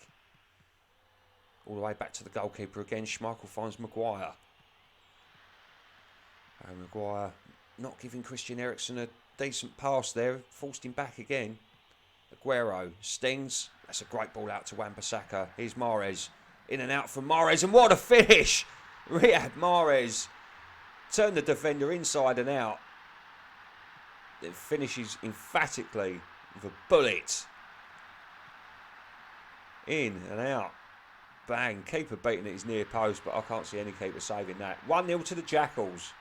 All the way back to the goalkeeper again. Schmeichel finds Maguire. And Maguire not giving Christian Eriksen a decent pass there. Forced him back again. Aguero. Stengs. That's a great ball out to Wan-Bissaka. Here's Mahrez. In and out from Mahrez. And what a finish! Riyad Mahrez. Turned the defender inside and out. It finishes emphatically with a bullet. In and out. Bang. Keeper beating at his near post, but I can't see any keeper saving that. 1-0 to the Jackals.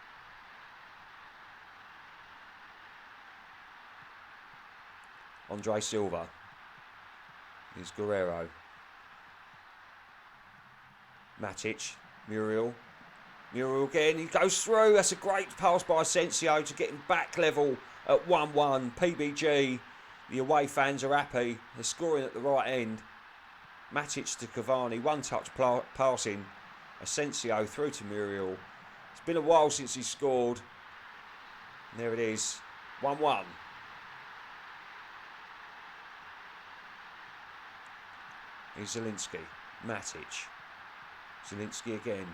Andre Silva. Here's Guerrero. Matic. Muriel. Muriel again. He goes through. That's a great pass by Asensio to get him back level at 1-1. PBG, the away fans are happy. They're scoring at the right end. Matic to Cavani, one-touch passing. Asensio through to Muriel. It's been a while since he scored. And there it is, 1-1. Here's Zielinski, Matic. Zielinski again.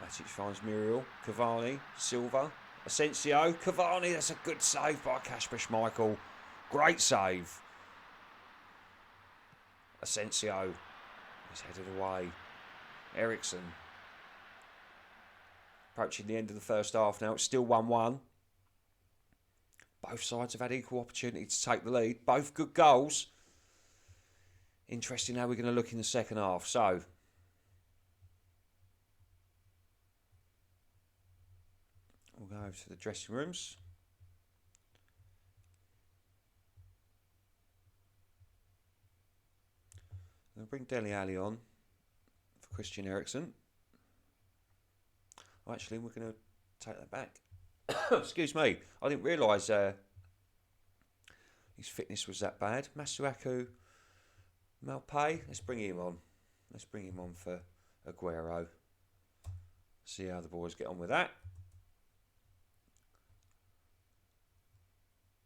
Matic finds Muriel, Cavani, Silva, Asensio, Cavani. That's a good save by Kasper Schmeichel. Great save. Asensio is headed away. Eriksson. Approaching the end of the first half now. It's still 1-1. Both sides have had equal opportunity to take the lead. Both good goals. Interesting how we're going to look in the second half. So, we'll go over to the dressing rooms. I'm going to bring Dele Alli on for Christian Eriksen. Oh, actually, we're going to take that back. Excuse me. I didn't realise his fitness was that bad. Masuaku Malpay. Let's bring him on. Let's bring him on for Aguero. See how the boys get on with that.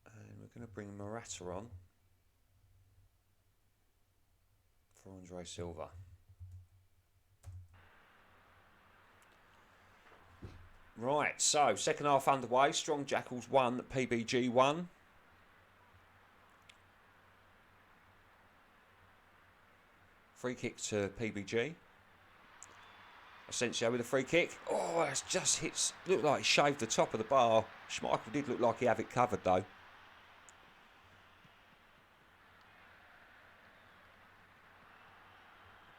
And we're going to bring Morata on for Andre Silva. Right, so second half underway. Strong Jackals 1, PBG 1. Free kick to PBG. Asensio with a free kick. Oh, it's just hits. Looked like he shaved the top of the bar. Schmeichel did look like he had it covered though.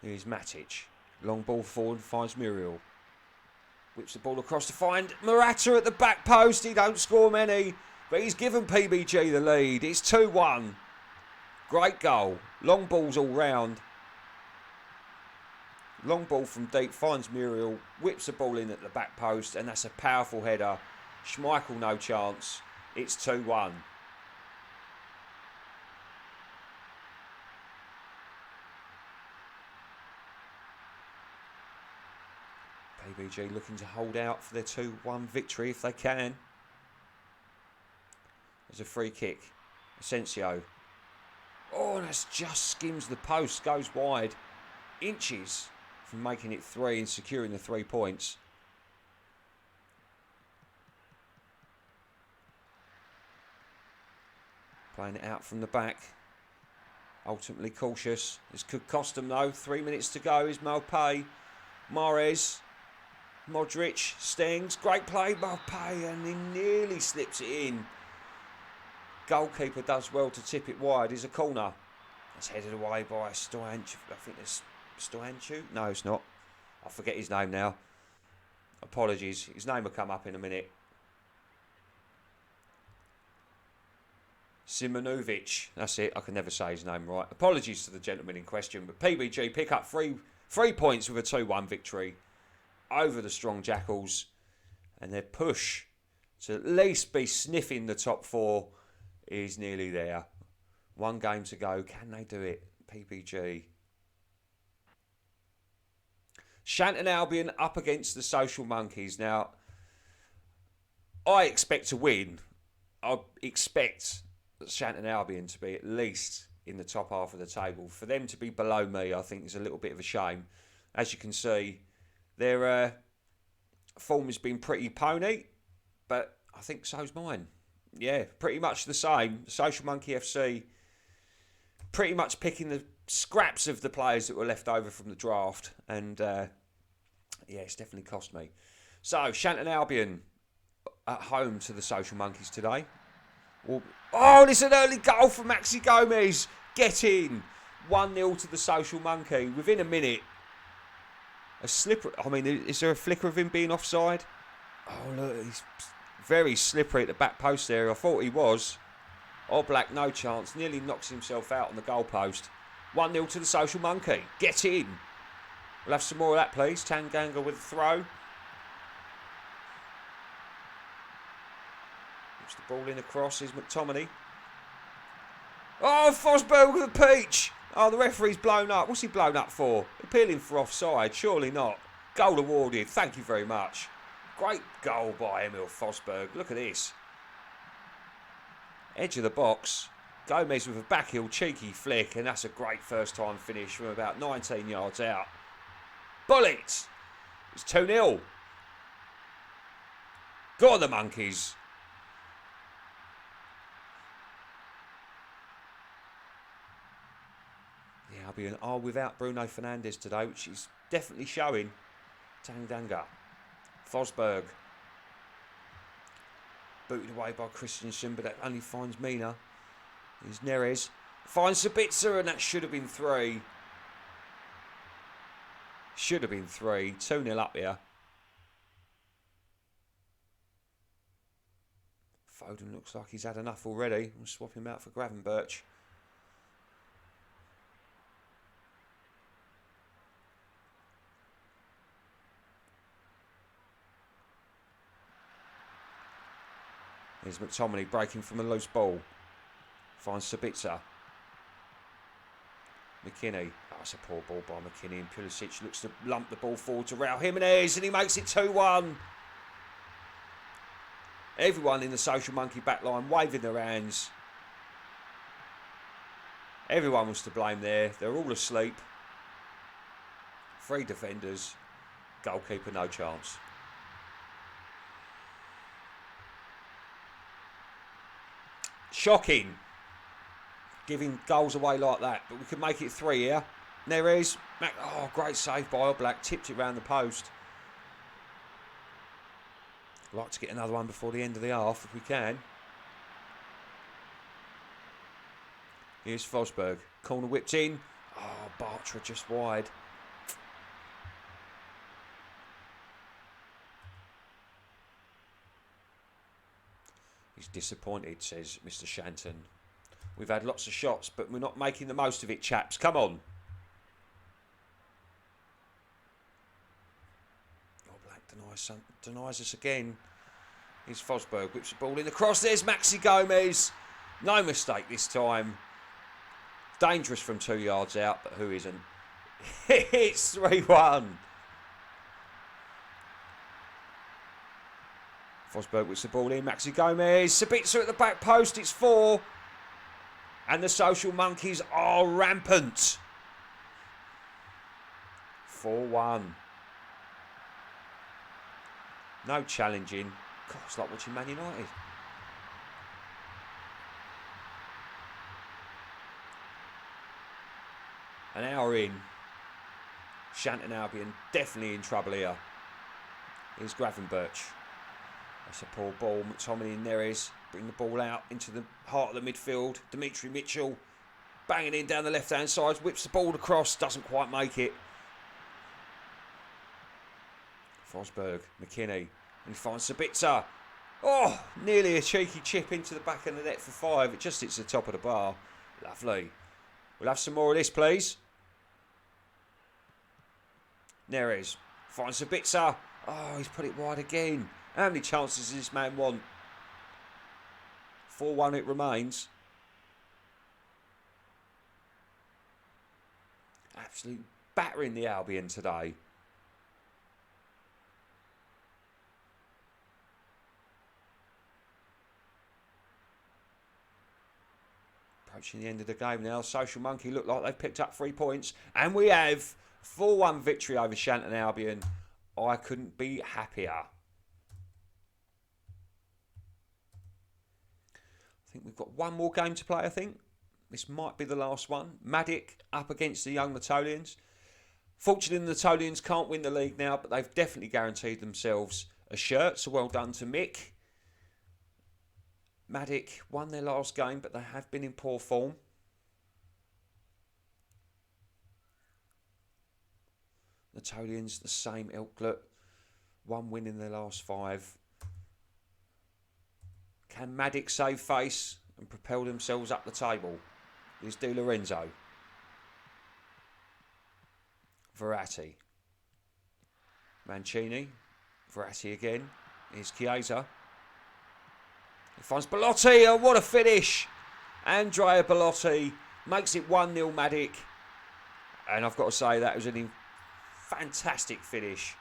Here's Matic. Long ball forward, finds Muriel. Whips the ball across to find Morata at the back post. He don't score many, but he's given PBG the lead. It's 2-1. Great goal. Long balls all round. Long ball from deep, finds Muriel, whips the ball in at the back post, and that's a powerful header. Schmeichel no chance. It's 2-1. PBG looking to hold out for their 2-1 victory if they can. There's a free kick. Asensio. Oh, that's just skims the post, goes wide. Inches from making it 3 and securing the 3 points. Playing it out from the back. Ultimately cautious. This could cost them though. 3 minutes to go is Malpay. Mahrez. Modric. Stengs. Great play, Malpay, and he nearly slips it in. Goalkeeper does well to tip it wide. Is a corner. It's headed away by Stoyanchu. I think it's Stoyanchu? No, it's not. I forget his name now. Apologies. His name will come up in a minute. Simonovic. That's it. I can never say his name right. Apologies to the gentleman in question. But PBG pick up three points with a 2-1 victory over the strong Jackals. And their push to at least be sniffing the top 4 is nearly there. 1 game to go. Can they do it? PBG. Shanton Albion up against the Social Monkeys. Now, I expect to win. I expect Shanton Albion to be at least in the top half of the table. For them to be below me, I think is a little bit of a shame. As you can see, their form has been pretty pony, but I think so's mine. Yeah, pretty much the same. Social Monkey FC pretty much picking the scraps of the players that were left over from the draft, and yeah, it's definitely cost me. So, Shanton Albion at home to the Social Monkeys today. Oh, it's an early goal for Maxi Gomez. Get in. 1-0 to the Social Monkey within a minute. A slippery. I mean, is there a flicker of him being offside? Oh, look, he's very slippery at the back post there. I thought he was. Oblak, no chance. Nearly knocks himself out on the goalpost. 1-0 to the Social Monkey. Get in. We'll have some more of that, please. Tanganga with a throw. Puts the ball in across. Is McTominay. Oh, Fosberg with a peach. Oh, the referee's blown up. What's he blown up for? Appealing for offside. Surely not. Goal awarded. Thank you very much. Great goal by Emil Fosberg. Look at this. Edge of the box. Gomez with a backheel cheeky flick, and that's a great first time finish from about 19 yards out. Bullets! It's 2-0. Go on the Monkeys. The Albion are without Bruno Fernandes today, which is definitely showing. Tanganga. Fosberg. Booted away by Christensen, but that only finds Mina. Here's Neres. Finds Sabitzer, and that should have been 3. Should have been 3. 2-0 up here. Foden looks like he's had enough already. We'll swap him out for Gravenberch. Here's McTominay breaking from a loose ball. Finds Sabitzer. McKinney. Oh, it's a poor ball by McKinney. And Pulisic looks to lump the ball forward to Raul Jimenez, and he makes it 2-1. Everyone in the Social Monkey backline waving their hands. Everyone was to blame there. They're all asleep. 3 defenders. Goalkeeper, no chance. Shocking. Giving goals away like that. But we could make it 3 here. Neres. Oh, great save by Oblak. Tipped it round the post. I'd like to get another one before the end of the half if we can. Here's Fosberg. Corner whipped in. Oh, Bartra just wide. He's disappointed, says Mr. Shanton. We've had lots of shots, but we're not making the most of it, chaps. Come on. Oh, Black denies us again. Here's Fosberg. Whips the ball in across. There's Maxi Gomez. No mistake this time. Dangerous from 2 yards out, but who isn't? It's 3-1. Fosberg whips the ball in. Maxi Gomez. Sabitzer at the back post. It's 4. And the Social Monkeys are rampant. 4-1. No challenging. God, it's like watching Man United. An hour in. Shanton Albion definitely in trouble here. Here's Gravenberch. That's a poor ball. McTominay and Neres bring the ball out into the heart of the midfield. Dimitri Mitchell banging in down the left-hand side. Whips the ball across. Doesn't quite make it. Fosberg, McKinney. And he finds Sabitzer. Oh, nearly a cheeky chip into the back of the net for 5. It just hits the top of the bar. Lovely. We'll have some more of this, please. Neres finds Sabitzer. Oh, he's put it wide again. How many chances does this man want? 4-1 it remains. Absolute battering the Albion today. Approaching the end of the game now. Social Monkey look like they've picked up 3 points. And we have 4-1 victory over Shanton Albion. I couldn't be happier. I think we've got one more game to play, I think. This might be the last one. Matic up against the young Natolians. Fortunately, the Natolians can't win the league now, but they've definitely guaranteed themselves a shirt. So well done to Mick. Matic won their last game, but they have been in poor form. Natolians, the same ilklet. 1 win in their last 5. Can Matic save face and propel themselves up the table? Here's Di Lorenzo. Verratti. Mancini. Verratti again. Here's Chiesa. He finds Belotti. Oh, what a finish. Andrea Belotti makes it 1-0 Matic. And I've got to say, that was a fantastic finish.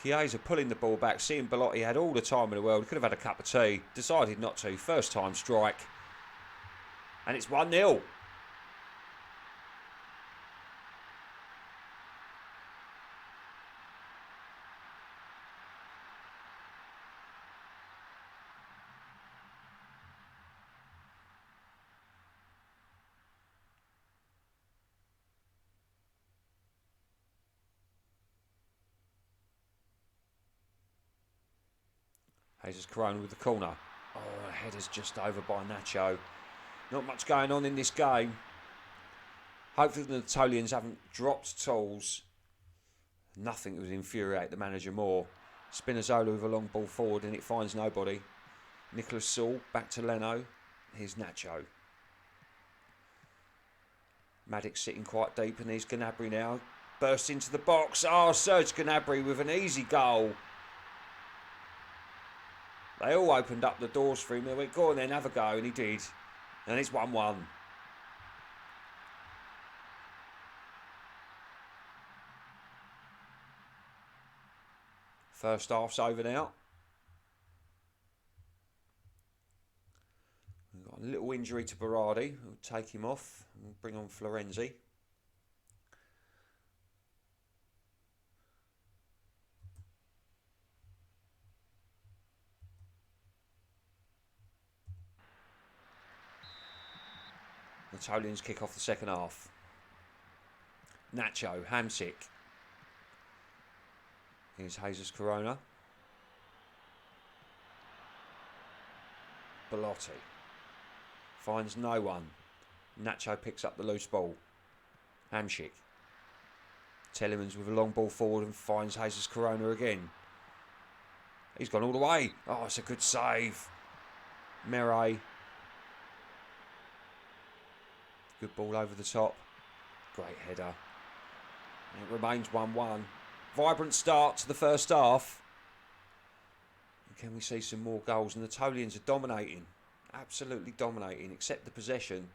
Chiesa pulling the ball back, seeing Belotti had all the time in the world. He could have had a cup of tea. Decided not to. First time strike. And it's 1-0. Jesus Corona with the corner. Oh, the header's just over by Nacho. Not much going on in this game. Hopefully the Natolians haven't dropped tools. Nothing would infuriate the manager more. Spinazzola with a long ball forward and it finds nobody. Nicholas Saul back to Leno. Here's Nacho. Maddox sitting quite deep and here's Gnabry now. Bursts into the box. Oh, Serge Gnabry with an easy goal. They all opened up the doors for him. They went, go on then, have a go. And he did. And it's 1-1. First half's over now. We've got a little injury to Berardi. We'll take him off and bring on Florenzi. Natolians kick off the second half. Nacho, Hamsik. Here's Jesus Corona. Belotti. Finds no one. Nacho picks up the loose ball. Hamsik. Telemans with a long ball forward and finds Jesus Corona again. He's gone all the way. Oh, it's a good save. Mere. Good ball over the top. Great header. And it remains 1-1. Vibrant start to the first half. And can we see some more goals? And the Natolians are dominating. Absolutely dominating, except the possession.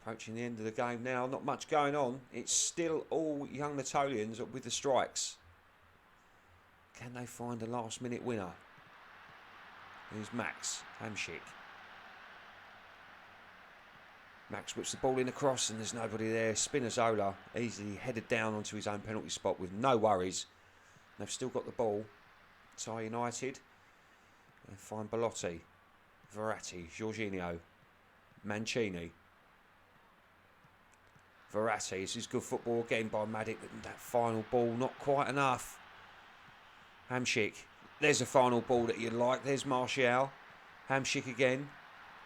Approaching the end of the game now, not much going on. It's still all young Natolians with the strikes. Can they find a last minute winner? Here's Max Hamsik. Max whips the ball in across and there's nobody there. Spinazzola easily headed down onto his own penalty spot with no worries. They've still got the ball. Thai United. They find Belotti, Verratti, Jorginho, Mancini. Verratti, this is good football again by Matic, but that final ball not quite enough. Hamsik, there's a final ball that you'd like. There's Martial. Hamsik again,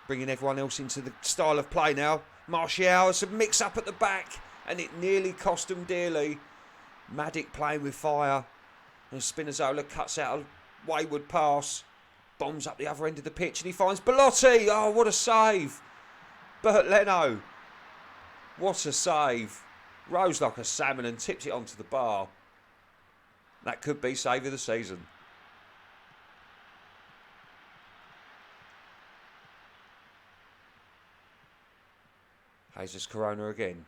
bringing everyone else into the style of play now. Martial, it's a mix up at the back, and it nearly cost them dearly. Matic playing with fire, and Spinazzola cuts out a wayward pass, bombs up the other end of the pitch, and he finds Belotti. Oh, what a save! Bert Leno. What a save. Rose like a salmon and tips it onto the bar. That could be save of the season. Jesus Corona again.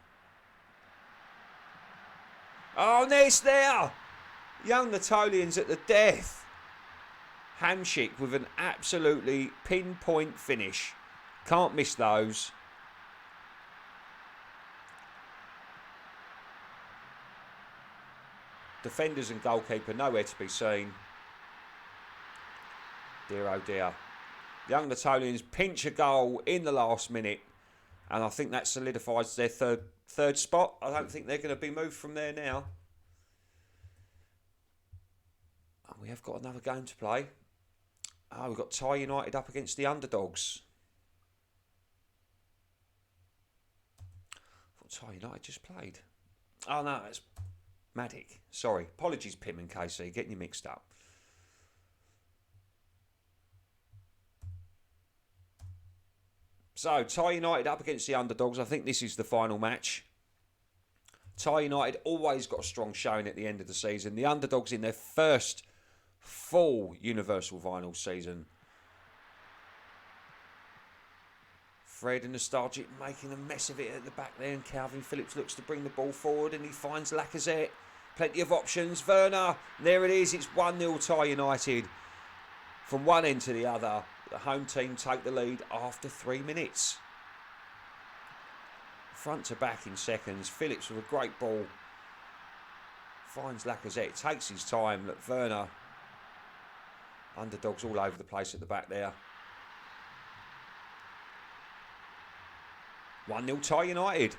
Oh, it's there. Young Natolians at the death. Hamsik with an absolutely pinpoint finish. Can't miss those. Defenders and goalkeeper nowhere to be seen. Dear oh dear. Young Natolians pinch a goal in the last minute. And I think that solidifies their third spot. I don't think they're going to be moved from there now. And we have got another game to play. Oh, we've got Thai United up against the underdogs. I thought Thai United just played. Oh no, it's Matic. Sorry. Apologies, Pim and KC. Getting you mixed up. So, Thai United up against the underdogs. I think this is the final match. Thai United always got a strong showing at the end of the season. The underdogs in their first full Universal Vinyl season. Fred and Nostalgic making a mess of it at the back there, and Calvin Phillips looks to bring the ball forward, and he finds Lacazette. Plenty of options. Werner, there it is. It's 1-0 Thai United. From one end to the other, the home team take the lead after 3 minutes. Front to back in seconds. Phillips with a great ball. Finds Lacazette. Takes his time. Look, Werner. Underdogs all over the place at the back there. 1-0 Thai United.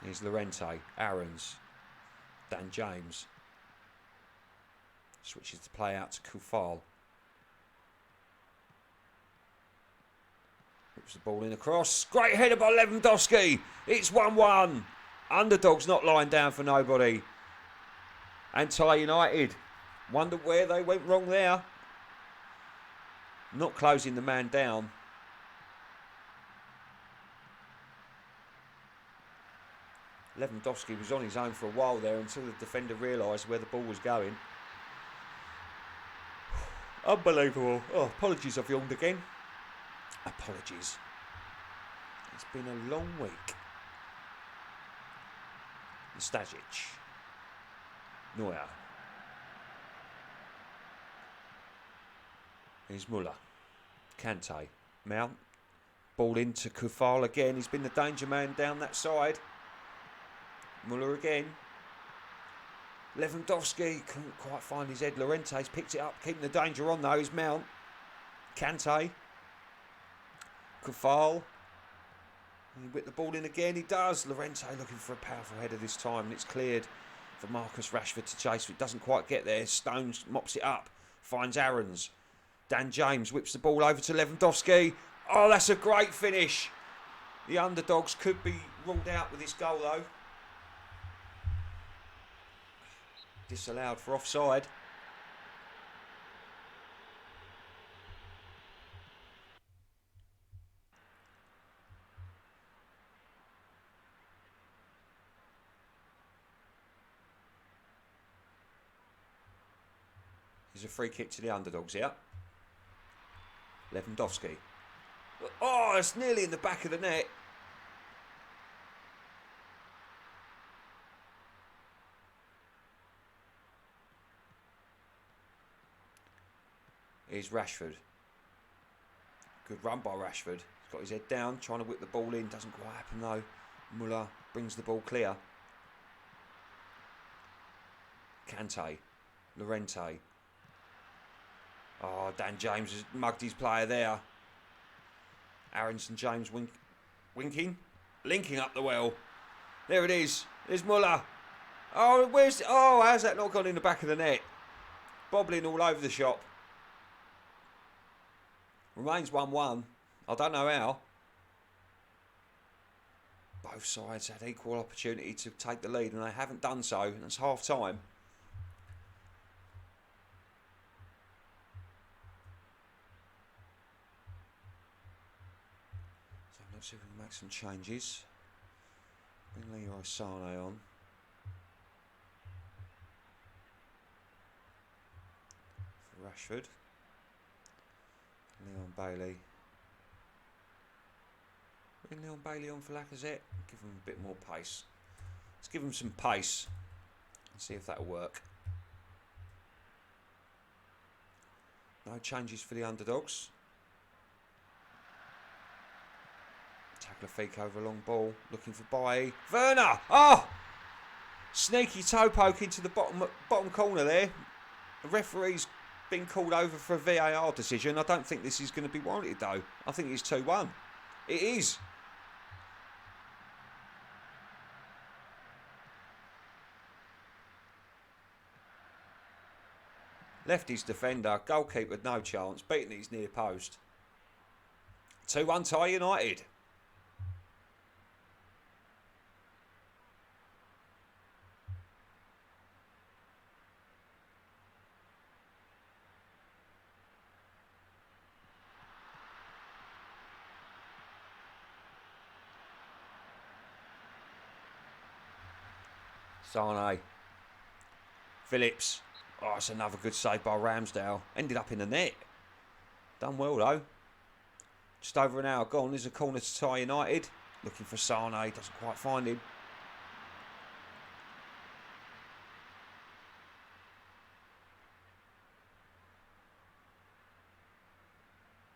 Here's Llorente, Aarons, Dan James. Switches the play out to Kufal. Puts the ball in across. Great header by Lewandowski. It's 1-1. Underdogs not lying down for nobody. And Thai United. Wonder where they went wrong there. Not closing the man down. Lewandowski was on his own for a while there until the defender realised where the ball was going. Unbelievable. Oh, apologies, I've yawned again. Apologies. It's been a long week. Stajic. Neuer. Here's Muller. Kante. Mount. Ball into Kufal again. He's been the danger man down that side. Muller again. Lewandowski couldn't quite find his head. Llorente's picked it up, keeping the danger on though. He's Mount. Kante. Kufal. He whipped the ball in again. He does. Llorente looking for a powerful header this time, and it's cleared for Marcus Rashford to chase. But it doesn't quite get there. Stones mops it up. Finds Aarons. Dan James whips the ball over to Lewandowski. Oh, that's a great finish. The underdogs could be ruled out with this goal though. Disallowed for offside. Here's a free kick to the underdogs here. Lewandowski. Oh, it's nearly in the back of the net. Here's Rashford. Good run by Rashford. He's got his head down, trying to whip the ball in. Doesn't quite happen though. Muller brings the ball clear. Kante. Llorente. Oh, Dan James has mugged his player there. Aarons and James winking. Linking up the well. There it is. There's Muller. Oh, how's that not gone in the back of the net? Bobbling all over the shop. Remains 1-1. I don't know how. Both sides had equal opportunity to take the lead and they haven't done so. And it's half time. So let's see if we can make some changes. Bring Leroy Sané on. For Rashford. Leon Bailey. Bring Leon Bailey on for Lacazette. Give him a bit more pace. Let's give him some pace and see if that'll work. No changes for the underdogs. Tagliafico over a long ball, looking for Bailly. Werner! Oh! Sneaky toe poke into the bottom corner there. The referee's been called over for a VAR decision. I don't think this is going to be warranted though. I think it's 2-1. It is. Left his defender, goalkeeper no chance, beating his near post. 2-1 Thai United. Sane. Phillips. Oh, it's another good save by Ramsdale. Ended up in the net. Done well, though. Just over an hour gone. There's a corner to tie United. Looking for Sane. Doesn't quite find him.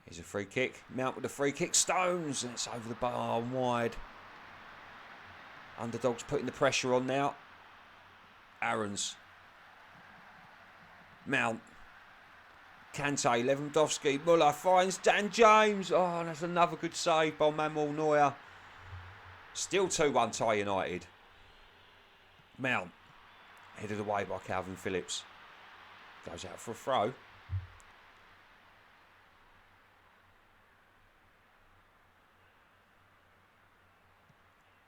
Here's a free kick. Mount with a free kick. Stones. And it's over the bar and wide. Underdogs putting the pressure on now. Aarons. Mount. Kante, Lewandowski, Muller finds Dan James. Oh, and that's another good save by Manuel Neuer. Still 2-1 tie United. Mount. Headed away by Calvin Phillips. Goes out for a throw.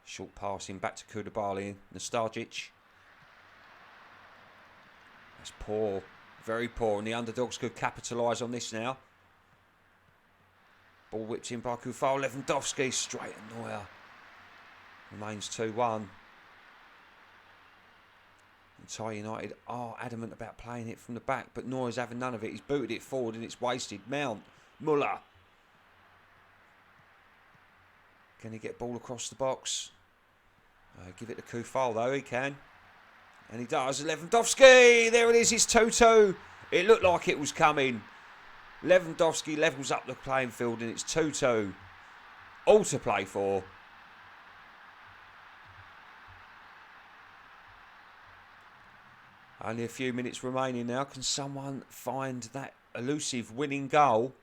Short passing back to Koulibaly. Nostalgic. That's poor. Very poor, and the underdogs could capitalise on this now. Ball whipped in by Kufal. Lewandowski straight at Neuer. Remains 2-1. And Thai United are adamant about playing it from the back, but Neuer's having none of it. He's booted it forward and it's wasted. Mount. Muller. Can he get ball across the box? Give it to Kufal though, he can. And he does. Lewandowski! There it is, it's 2-2. It looked like it was coming. Lewandowski levels up the playing field and it's 2-2. All to play for. Only a few minutes remaining now. Can someone find that elusive winning goal?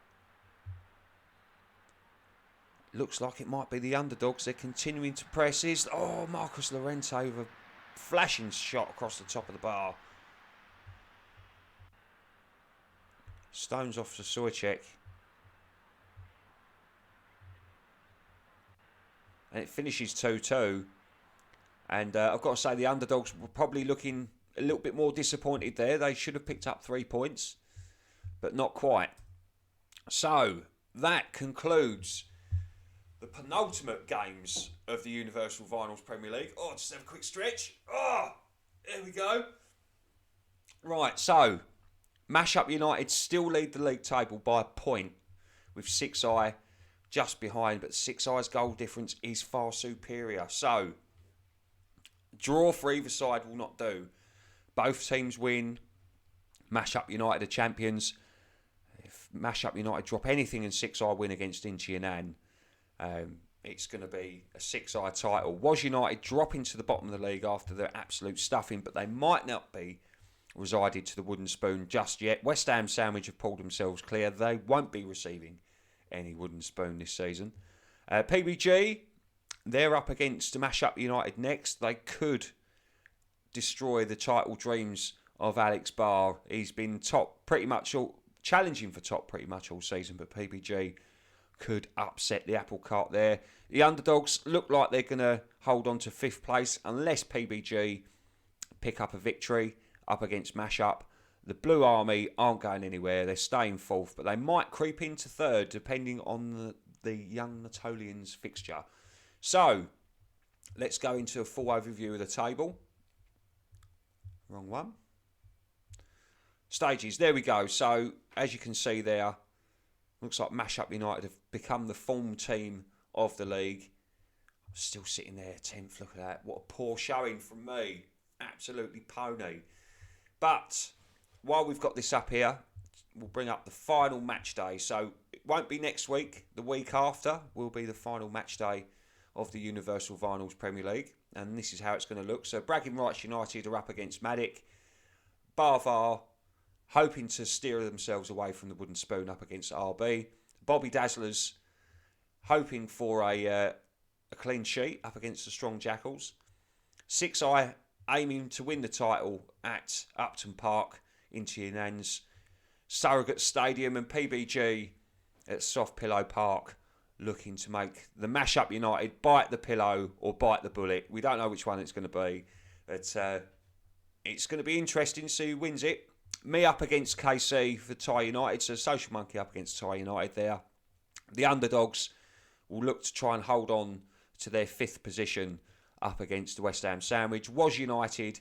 Looks like it might be the underdogs. They're continuing to press. Oh, Marcus Llorente with a flashing shot across the top of the bar. Stones off to Sojcek. And it finishes 2-2. And I've got to say the underdogs were probably looking a little bit more disappointed there. They should have picked up 3 points, but not quite. So that concludes the penultimate games of the Universal Vinyls Premier League. Oh, just have a quick stretch. Oh, there we go. Right, so Mash-Up United still lead the league table by a point with 6i just behind, but 6i's goal difference is far superior. So, draw for either side will not do. Both teams win. Mash-Up United are champions. If Mash-Up United drop anything and 6i win against Inchi and An, it's going to be a 6i title. Was United dropping to the bottom of the league after their absolute stuffing, but they might not be resided to the wooden spoon just yet. West Ham Sandwich have pulled themselves clear. They won't be receiving any wooden spoon this season. PBG, they're up against Mash-Up United next. They could destroy the title dreams of Alex Barr. He's been top pretty much all, challenging for top pretty much all season, but PBG could upset the apple cart there. The underdogs look like they're going to hold on to 5th place unless PBG pick up a victory up against Mash-Up. The Blue Army aren't going anywhere. They're staying 4th, but they might creep into 3rd depending on the young Natolians fixture. So, let's go into a full overview of the table. Wrong one. Stages, there we go. So, as you can see there, looks like Mash-Up United have become the form team of the league. Still sitting there, 10th. Look at that. What a poor showing from me. Absolutely pony. But while we've got this up here, we'll bring up the final match day. So it won't be next week. The week after will be the final match day of the Universal Vinyls Premier League. And this is how it's going to look. So Bragging Rights United are up against Matic. Barvar hoping to steer themselves away from the wooden spoon up against RB. Bobby Dazzlers hoping for a clean sheet up against the Strong Jackals. 6i aiming to win the title at Upton Park, Inti Anan's surrogate stadium, and PBG at Soft Pillow Park looking to make the Mash-Up United bite the pillow or bite the bullet. We don't know which one it's going to be, but it's going to be interesting to see who wins it. Me up against KC for Thai United, so Social Monkey up against Thai United there. The underdogs will look to try and hold on to their 5th position up against the West Ham Sandwich. Was United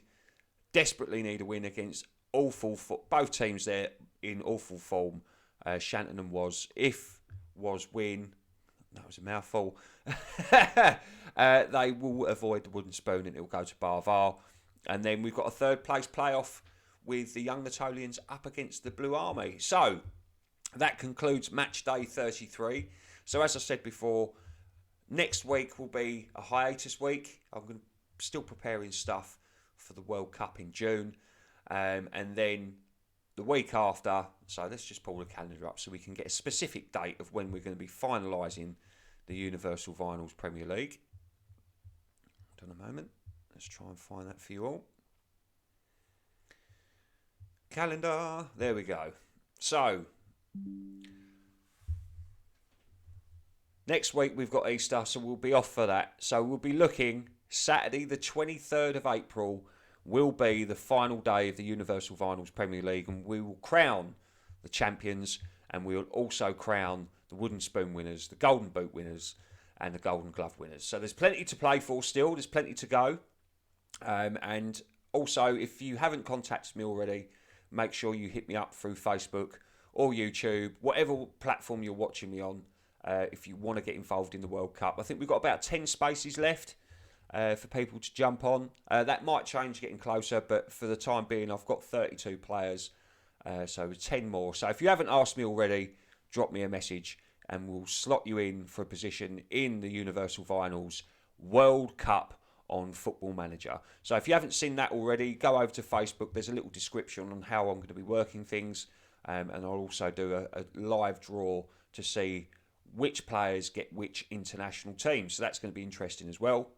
desperately need a win against both teams there in awful form. Shannon was. If was win, that was a mouthful. They will avoid the wooden spoon and it will go to Bar. And then we've got a third place playoff with the Young Natolians up against the Blue Army. So that concludes match day 33. So as I said before, next week will be a hiatus week. I'm still preparing stuff for the World Cup in June. And then the week after, so let's just pull the calendar up so we can get a specific date of when we're going to be finalising the Universal Vinyls Premier League. Hold on a moment. Let's try and find that for you all. Calendar. There we go. So, next week we've got Easter, so we'll be off for that. So we'll be looking, Saturday the 23rd of April will be the final day of the Universal Vinyls Premier League, and we will crown the champions, and we will also crown the Wooden Spoon winners, the Golden Boot winners, and the Golden Glove winners. So there's plenty to play for still. There's plenty to go. And also, if you haven't contacted me already, make sure you hit me up through Facebook or YouTube, whatever platform you're watching me on, if you want to get involved in the World Cup. I think we've got about 10 spaces left for people to jump on. That might change getting closer, but for the time being, I've got 32 players, so 10 more. So if you haven't asked me already, drop me a message and we'll slot you in for a position in the Universal Vinyls World Cup on Football Manager. So if you haven't seen that already, go over to Facebook. There's a little description on how I'm going to be working things, and I'll also do a live draw to see which players get which international teams. So that's going to be interesting as well.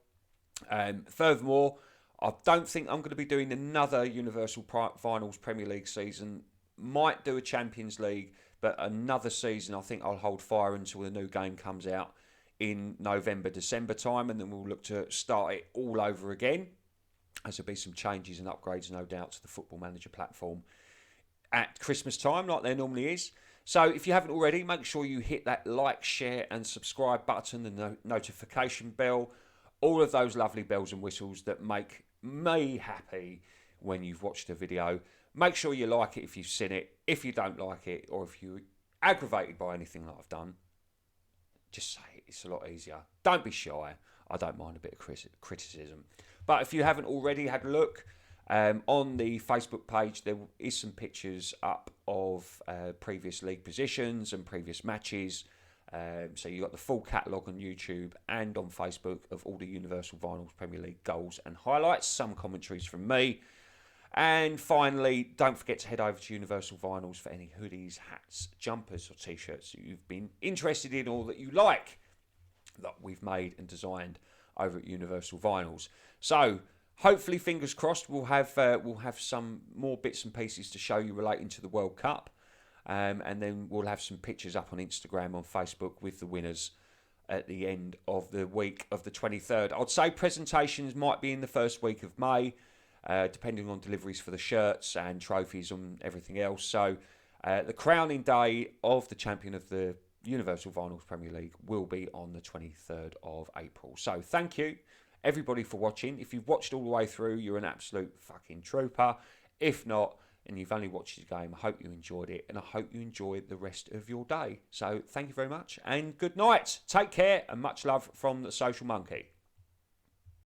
Furthermore, I don't think I'm going to be doing another Universal Finals Premier League season. Might do a Champions League, but another season I think I'll hold fire until the new game comes out in November, December time, and then we'll look to start it all over again, as there'll be some changes and upgrades, no doubt, to the Football Manager platform at Christmas time, like there normally is. So if you haven't already, make sure you hit that like, share and subscribe button, the notification bell, all of those lovely bells and whistles that make me happy when you've watched a video. Make sure you like it if you've seen it. If you don't like it, or if you're aggravated by anything that I've done, just say it. It's a lot easier. Don't be shy. I don't mind a bit of criticism. But if you haven't already had a look, on the Facebook page, there is some pictures up of previous league positions and previous matches. So you've got the full catalogue on YouTube and on Facebook of all the Universal Vinyls Premier League goals and highlights. Some commentaries from me. And finally, don't forget to head over to Universal Vinyls for any hoodies, hats, jumpers or t-shirts that you've been interested in or that you like that we've made and designed over at Universal Vinyls. So hopefully, fingers crossed, we'll have some more bits and pieces to show you relating to the World Cup. And then we'll have some pictures up on Instagram, on Facebook with the winners at the end of the week of the 23rd. I'd say presentations might be in the first week of May, depending on deliveries for the shirts and trophies and everything else. So the crowning day of the champion of the Universal Vinyls Premier League will be on the 23rd of April. So thank you, everybody, for watching. If you've watched all the way through, you're an absolute fucking trooper. If not, and you've only watched the game, I hope you enjoyed it, and I hope you enjoyed the rest of your day. So thank you very much, and good night. Take care, and much love from the Social Monkey.